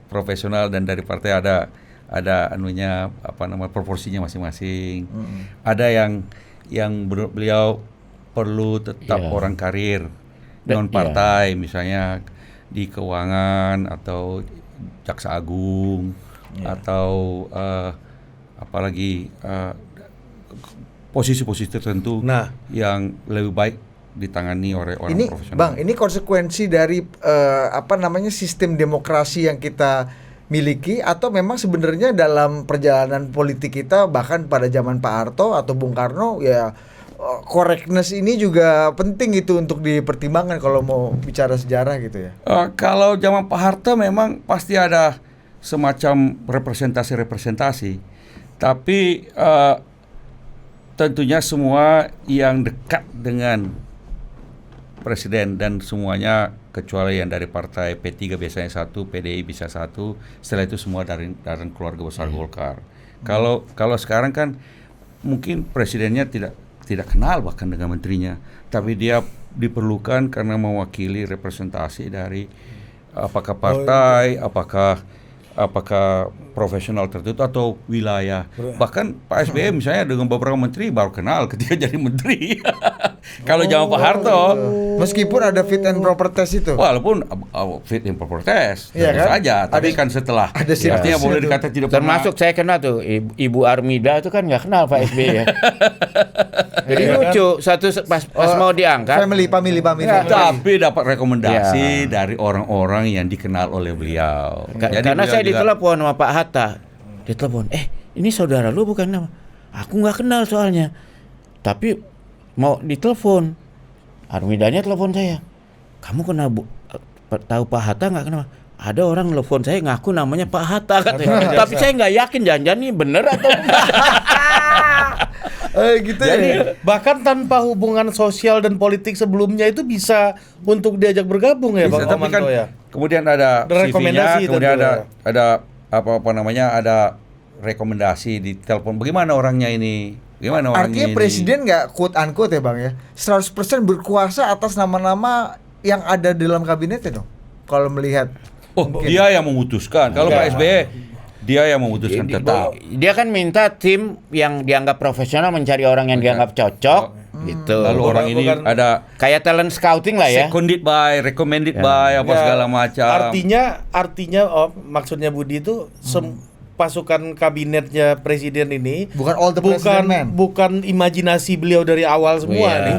profesional dan dari partai ada proporsinya masing-masing. Ada yang beliau perlu tetap Iya. orang karir Dan- non partai misalnya di keuangan atau jaksa agung atau apalagi posisi-posisi tertentu Nah. yang lebih baik ditangani oleh orang Ini profesional. Bang, ini konsekuensi dari sistem demokrasi yang kita miliki, atau memang sebenarnya dalam perjalanan politik kita bahkan pada zaman Pak Harto atau Bung Karno ya, correctness ini juga penting itu untuk dipertimbangkan kalau mau bicara sejarah gitu ya. Kalau zaman Pak Harto memang pasti ada semacam representasi, tapi tentunya semua yang dekat dengan presiden dan semuanya, kecuali yang dari partai P3 biasanya satu, PDI bisa satu, setelah itu semua dari keluarga besar Golkar. Kalau sekarang kan mungkin presidennya tidak kenal bahkan dengan menterinya, tapi dia diperlukan karena mewakili representasi dari apakah partai, apakah profesional tertentu atau wilayah. Bahkan Pak SBY misalnya dengan beberapa menteri baru kenal ketika jadi menteri. Kalau zaman Pak Harto, Meskipun ada fit and proper test itu. walaupun fit and proper test, Iya tentu kan? saja. Tapi kan setelah, ada artinya situs boleh itu. dikata tidak Termasuk saya kenal tuh Ibu Armida itu kan nggak kenal Pak SBY ya. Jadi lucu pas mau diangkat. Family. Ya, tapi dapat rekomendasi dari orang-orang yang dikenal oleh beliau. Karena beliau saya juga- ditelepon sama Pak Hatta. Ditelepon, ini saudara lu bukan nama. Aku nggak kenal soalnya. Tapi mau ditelepon. Armidanya telepon saya. Kamu kenal tahu Pak Hatta nggak kenal? Ada orang telepon saya ngaku namanya Pak Hatta katanya. Tapi saya nggak yakin jangan-jangan ini bener atau enggak. Gitu Jadi ya. bahkan tanpa hubungan sosial dan politik sebelumnya itu bisa untuk diajak bergabung ya Bisa, Bang tapi kan Omanto ya. kemudian ada Ada rekomendasi CV-nya, kemudian tentu ada rekomendasi di telepon. Bagaimana orangnya ini? Bagaimana orangnya Artinya ini? presiden nggak quote unquote ya Bang ya, 100% berkuasa atas nama-nama yang ada dalam kabinetnya dong. Kalau melihat Dia yang memutuskan. Kalau Pak SBY, dia yang memutuskan tetap. Dia kan minta tim yang dianggap profesional mencari orang yang dianggap cocok gitu. Lalu orang ini bukan- ada Kayak talent scouting lah ya. seconded by, recommended by, apa Ya, segala macam. Artinya maksudnya Budi itu pasukan kabinetnya presiden ini Bukan all the president man. bukan imajinasi beliau dari awal semua Iya. nih.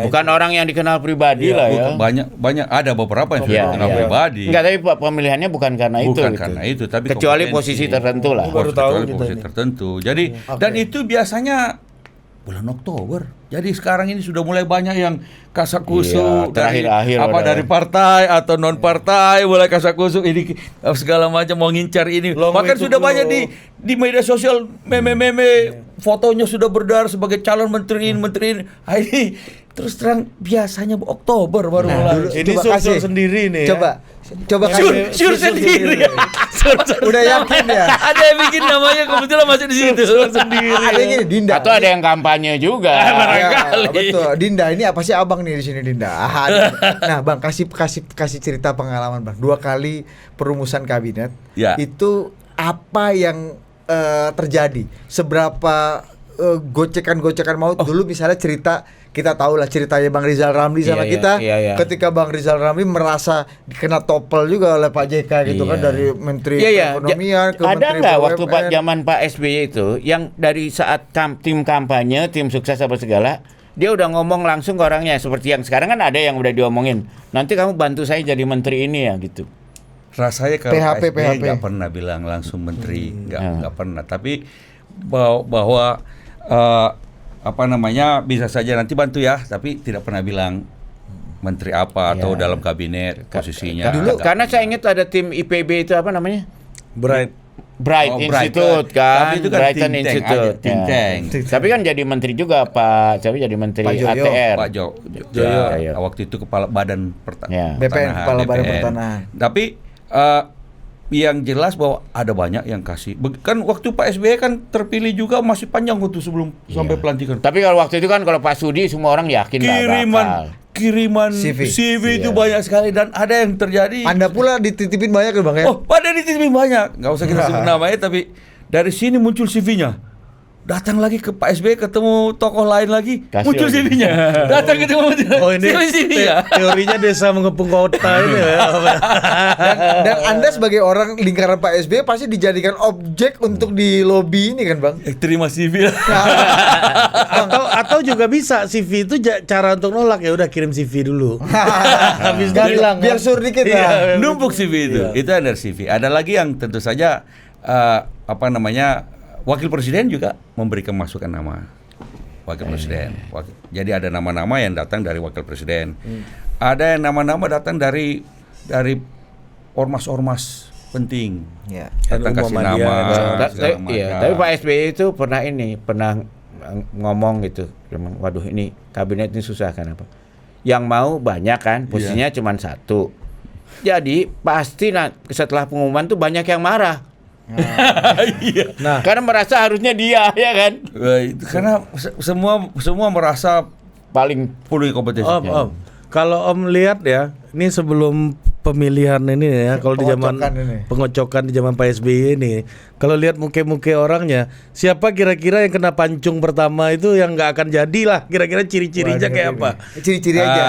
Bukan orang yang dikenal pribadi lah ya. Banyak ada beberapa yang sudah Iya, dikenal iya. pribadi. Enggak, tapi pemilihannya bukan karena itu. Bukan gitu. karena itu, tapi kecuali kompetensi. posisi tertentu lah. Baru tahu Kecuali gitu posisi ini. tertentu. Jadi dan itu biasanya bulan Oktober. Jadi sekarang ini sudah mulai banyak yang kasakusuk Iya, terakhir-akhir apa ada. dari partai atau non partai mulai kasakusuk ini segala macam mau ngincar ini. Long Bahkan way to sudah go. banyak di media sosial meme-meme fotonya sudah beredar sebagai calon menteri ini. Ini terus terang biasanya Oktober baru mulai. Ini Coba sur kasih. sendiri nih. Coba kasih. Sur sendiri. Udah yakin ya? Ada yang bikin namanya kebetulan masih di situ. Sendiri. Ada yang gini, Dinda. Atau ada yang kampanye juga. barangkali. Ya, betul. Dinda, ini apa sih abang nih di sini Dinda? Nah, Bang, kasih cerita pengalaman Bang. 2 kali perumusan kabinet. Ya. Itu apa yang terjadi? Seberapa gocekan-gocekan maut dulu misalnya kita tahu lah ceritanya Bang Rizal Ramli sama Iya, kita iya. ketika Bang Rizal Ramli merasa kena topel juga oleh Pak JK gitu kan, Iya. dari Menteri Iya, Perekonomian ke ada Menteri nggak BUMN. waktu zaman Pak SBY itu yang dari saat tim kampanye, tim sukses apa segala, dia udah ngomong langsung ke orangnya seperti yang sekarang kan ada yang udah diomongin. Nanti kamu bantu saya jadi menteri ini ya gitu. Rasanya kalau PHP. PSB nggak pernah bilang langsung menteri, nggak pernah. Tapi bahwa bisa saja nanti bantu ya, tapi tidak pernah bilang menteri apa atau dalam kabinet posisinya. Dulu Nggak karena pernah. saya ingat ada tim IPB itu apa namanya? Bright. Bright Oh, Institute Bright. kan, Tapi itu kan Brighton think tank Institute. aja, think tank. Tapi kan jadi menteri juga Pak, tapi jadi menteri Pak Joyo. ATR. Pak Joyo. Joyo. Waktu itu kepala Badan Ya. BPN, Kepala Badan Pertanahan. Tapi yang jelas bahwa ada banyak yang kasih. Kan waktu Pak SBY kan terpilih juga masih panjang waktu sebelum sampai pelantikan. Tapi kalau waktu itu kan kalau Pak Sudi semua orang yakin lah bakal. Kiriman CV. CV itu Iya. banyak sekali dan ada yang terjadi. Anda pula dititipin banyak ya Bang ya? Oh, pada dititipin banyak. Nggak usah kita sebut namanya, tapi dari sini muncul CV-nya. Datang lagi ke Pak SBY, ketemu tokoh lain lagi, Kasih muncul lagi. CV-nya. Datang ketemu Oh ini CV-nya. teorinya desa mengepung kota ini ya. Dan Anda sebagai orang lingkaran Pak SBY pasti dijadikan objek untuk di lobby ini kan, Bang? Terima CV. atau juga bisa CV itu cara untuk nolak, ya udah kirim CV dulu. Habis Ganti- hilang. biar sur dikit ya. Numpuk CV itu. Itu ada CV. Ada lagi yang tentu saja wakil presiden juga memberikan masukan nama wakil presiden. Jadi ada nama-nama yang datang dari wakil presiden. Ada yang nama-nama datang dari ormas-ormas penting. Ya. Datang kasih nama. segala macam. Iya, tapi Pak SBY itu pernah ngomong gitu. Waduh, ini kabinet ini susah kan apa? Yang mau banyak kan, posisinya cuma satu. Jadi pasti setelah pengumuman tuh banyak yang marah. Iya. Nah, Karena merasa harusnya dia, ya kan? Wah, itu karena semua merasa Paling punya kompetisi. Om, kalau Om lihat ya, ini sebelum pemilihan ini ya, kalau di zaman Pengocokan ini. pengocokan di zaman Pak SBY ini, kalau lihat muka-muka orangnya, siapa kira-kira yang kena pancung pertama itu yang nggak akan jadi lah, kira-kira ciri-cirinya kayak apa? Ciri-ciri aja.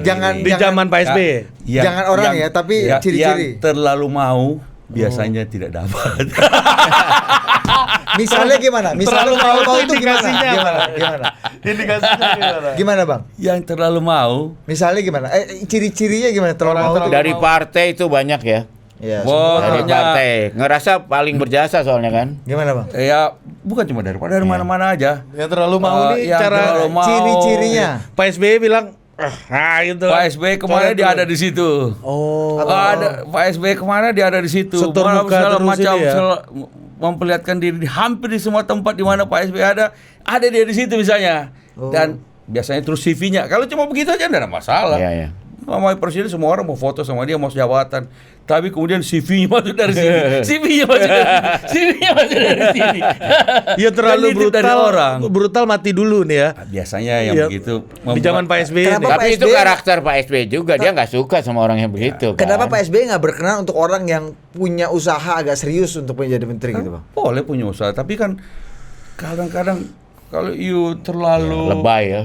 Jangan Di zaman Pak SBY. Jangan orang ya, tapi ciri-ciri. Yang terlalu mau biasanya tidak dapat. Misalnya gimana? Misalnya Terlalu kalau mau mau tuh itu gimana? indikasinya apa? Gimana? Indikasinya gimana? Gimana, Bang? Yang terlalu mau. Misalnya gimana? Ciri-cirinya gimana? Terlalu mau tuh. dari partai itu banyak ya. Iya. Wah, Dari Pokoknya- partai ngerasa paling berjasa soalnya kan. Gimana, Bang? Ya bukan cuma dari mana-mana aja. Yang terlalu mau nih Yang cara terlalu mau. Ciri-cirinya. Pak SBY bilang, gitu. Pak SBY kemarin dia ada di situ. Oh. Ada Pak SBY kemana dia ada di situ. Setor Malah muka segala terus macam ini ya. memperlihatkan diri hampir di semua tempat di mana Pak SBY ada dia di situ misalnya. Dan biasanya terus CV-nya. Kalau cuma begitu aja enggak ada masalah. Iya, iya. Mau presiden semua orang mau foto sama dia, mau jabatan. Tapi kemudian CV-nya masuk dari sini. CV-nya masuk dari sini. CV-nya masuk dari sini. Ya terlalu Dan itu dari brutal. orang. Brutal mati dulu nih ya. Biasanya yang Iya. begitu Di zaman Pak SBY Kenapa ini. Pak Tapi itu SBY karakter Pak SBY juga, dia nggak suka sama orang yang begitu. Kenapa kan? Pak SBY nggak berkenan untuk orang yang punya usaha agak serius untuk menjadi menteri gitu, Bang? boleh punya usaha, tapi kan kadang-kadang kalau you terlalu Lebay ya.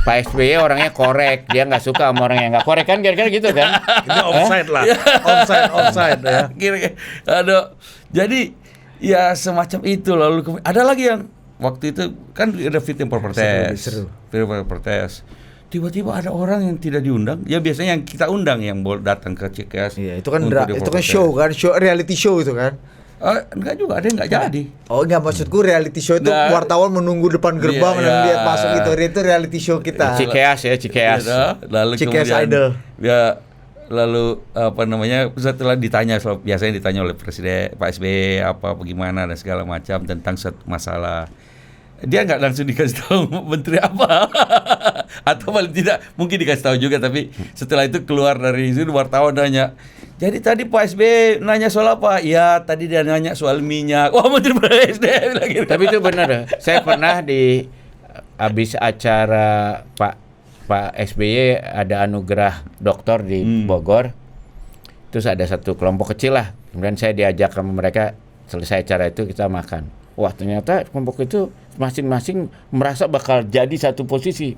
Pak SBY orangnya korek, dia nggak suka sama orang yang nggak korek kan, kira-kira gitu kan? Ini offside lah. offside ya. kira-kira ada. Jadi ya semacam itu. Lalu ada lagi yang waktu itu kan ada fit and proper test. Seru. Fit and proper test. Tiba-tiba ada orang yang tidak diundang. Ya biasanya yang kita undang yang datang ke CKS. Iya, itu kan untuk itu proper kan show test. kan, reality show itu kan. Enggak juga, ada yang enggak jadi. Oh enggak, maksudku reality show itu Nggak. wartawan menunggu depan gerbang Iya, dan iya. lihat masuk itu reality show kita. Cikeas ya, Cikeas. Ya, lalu Cikeas kemudian Idol. ya lalu setelah ditanya biasanya ditanya oleh presiden Pak SBY apa bagaimana dan segala macam tentang masalah, dia nggak langsung dikasih tahu menteri apa atau paling tidak mungkin dikasih tahu juga, tapi setelah itu keluar dari situ wartawan nanya, jadi tadi Pak SBY nanya soal apa? Ya tadi dia nanya soal minyak. Wah, menteri SDM lagi. Tapi itu benar ya. Saya pernah di habis acara Pak SBY ada anugerah doktor di Bogor. Terus ada satu kelompok kecil lah. Kemudian saya diajak sama mereka, selesai acara itu kita makan. Wah, ternyata kelompok itu masing-masing merasa bakal jadi satu posisi.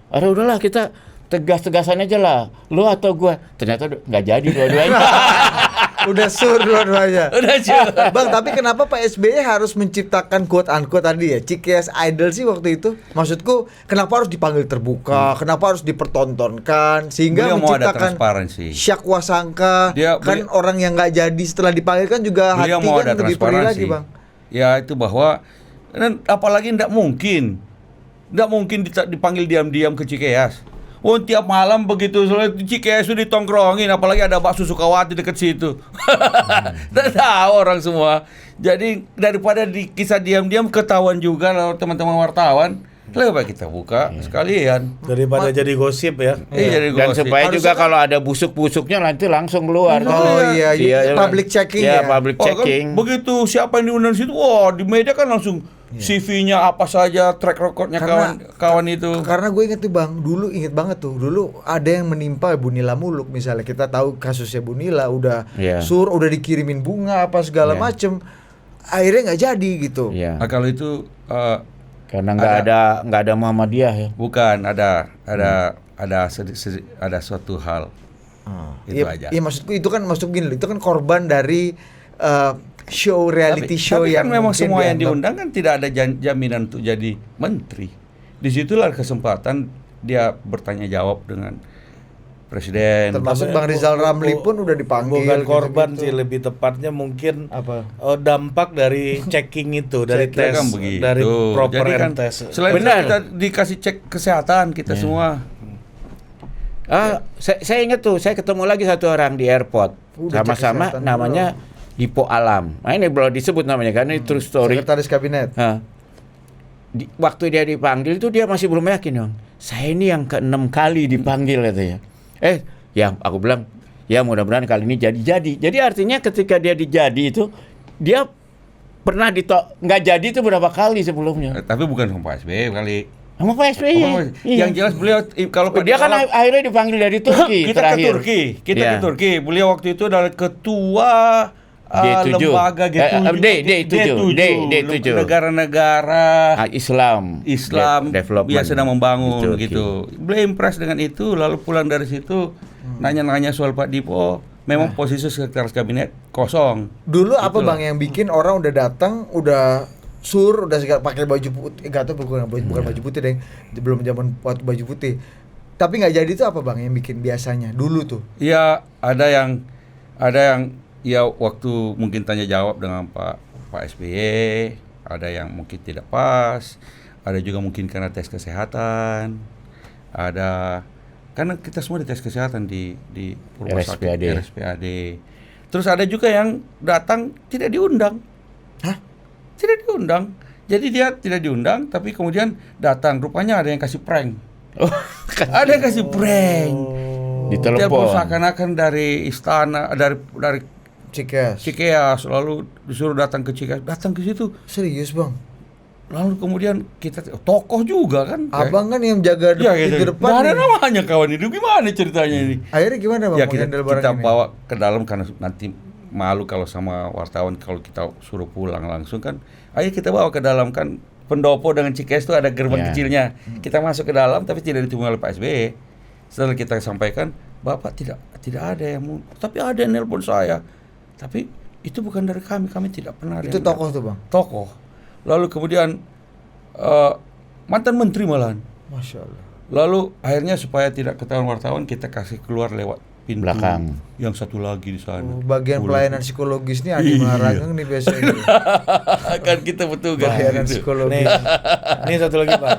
Udahlah kita tegas-tegasan aja lah, lu atau gua. Ternyata nggak jadi dua-duanya. Udah sur dua-duanya. Udah cuy. Bang, tapi kenapa Pak SBY harus menciptakan quote unquote tadi ya Cikeas Idol sih waktu itu? Maksudku kenapa harus dipanggil terbuka? Kenapa harus dipertontonkan sehingga Beliau mau ada menciptakan transparansi. syakwa sangka? Kan orang yang nggak jadi setelah dipanggil kan juga Beliau hati mau kan ada lebih perih transparansi. lagi, Bang. Ya itu bahwa dan apalagi tidak mungkin dipanggil diam-diam ke Cikeas. Oh, tiap malam begitu soalnya Cikeas itu ditongkrongin, apalagi ada bakso Sukawati dekat situ. Dan tahu orang semua. Jadi daripada kisah diam-diam ketahuan juga lalu teman-teman wartawan, lebih baik kita buka sekalian. Daripada jadi gosip ya. Jadi Dan gosip. supaya juga Harusnya kalau ada busuk-busuknya nanti langsung keluar. Oh iya, public checking ya. ya. Public Oh, kan checking. begitu siapa yang diundang di situ, wah di media kan langsung CV-nya apa saja, track recordnya kawan itu. Karena gue inget tuh Bang, dulu inget banget tuh, dulu ada yang menimpa Bu Nila Muluk misalnya, kita tahu kasusnya Bu Nila udah Iya. udah dikirimin bunga apa segala macem. akhirnya nggak jadi gitu. Iya. Nah, kalau itu Karena nggak ada Muhammadiyah ya. bukan ada suatu hal. Itu Iya, aja. iya, maksudku itu kan gini, itu kan korban dari show reality show tapi yang kan memang mungkin semua yang dianggap- diundang kan tidak ada jaminan untuk jadi menteri. Disitulah kesempatan dia bertanya jawab dengan presiden. termasuk Bang Rizal Ramli pun udah dipanggil. Bukan korban gitu-gitu. sih, lebih tepatnya mungkin Apa? dampak dari checking itu, dari Kira-kira tes, kan begitu. dari proper Jadi kan test. selain itu Benar. kita dikasih cek kesehatan kita semua. Saya ingat tuh, saya ketemu lagi satu orang di airport. Udah cek Sama-sama kesehatan namanya Dipo Alam. Nah, ini belum disebut namanya karena ini true story. Sekretaris kabinet. Hah. Waktu dia dipanggil itu dia masih belum yakin, dong. Saya ini yang ke-6 kali dipanggil katanya. Ya aku bilang, ya mudah-mudahan kali ini jadi. Jadi artinya ketika dia dijadi itu, dia pernah nggak jadi itu berapa kali sebelumnya. Tapi bukan sama Pak SBY kali. Sama Pak SBY. Iya. Yang jelas beliau kalau Dia kan akhirnya dipanggil dari Turki kita terakhir. ke Iya. Turki. Beliau waktu itu adalah ketua D7. lembaga G7. D7. Negara-negara Islam Development biasa sedang membangun di Turki. gitu. Beliau impress dengan itu, lalu pulang dari situ nanya-nanya soal Pak Dipo. Memang posisi sekretaris kabinet kosong. Dulu apa Itulah. Bang yang bikin orang udah datang, udah udah segala pakai baju putih, enggak tahu bukan baju putih deh, belum zaman waktu baju putih. Tapi nggak jadi itu apa Bang yang bikin biasanya dulu tuh? Ya ada yang ya waktu mungkin tanya jawab dengan Pak SBY, ada yang mungkin tidak pas, ada juga mungkin karena tes kesehatan, ada karena kita semua di tes kesehatan di rumah sakit RSPAD. Terus ada juga yang datang tidak diundang. Hah? Tidak diundang. Jadi dia tidak diundang, tapi kemudian datang. Rupanya ada yang kasih prank. Ada yang kasih prank. Ditelepon. Telepon seakan-akan dari istana, dari Cikeas, lalu disuruh datang ke Cikeas, datang ke situ. Serius Bang? Lalu kemudian kita tokoh juga kan. Abang kan yang jaga Ya, pintu gitu. depan. Nggak ada nih. namanya kawan ini. Gimana ceritanya ini? Akhirnya gimana Bang? Ya kita menghandle barang ini? bawa ke dalam karena nanti malu kalau sama wartawan kalau kita suruh pulang langsung kan. Ayo kita bawa ke dalam kan. Pendopo dengan Cikeas itu ada gerbang kecilnya. Kita masuk ke dalam tapi tidak ditemui oleh Pak SBY. Setelah kita sampaikan, Bapak tidak ada yang mau, tapi ada yang nelpon saya. Tapi itu bukan dari kami tidak pernah ada. Itu yang tokoh tuh Bang? Tokoh. Lalu kemudian mantan menteri malahan. Masya Allah. Lalu akhirnya supaya tidak ketahuan wartawan kita kasih keluar lewat pintu Belakang. yang satu lagi di sana. Bagian pelayanan psikologis nih Andi Malarangeng nih biasanya. Kan kita betul kan. Pelayanan gitu. psikologis. Nih satu lagi Bang.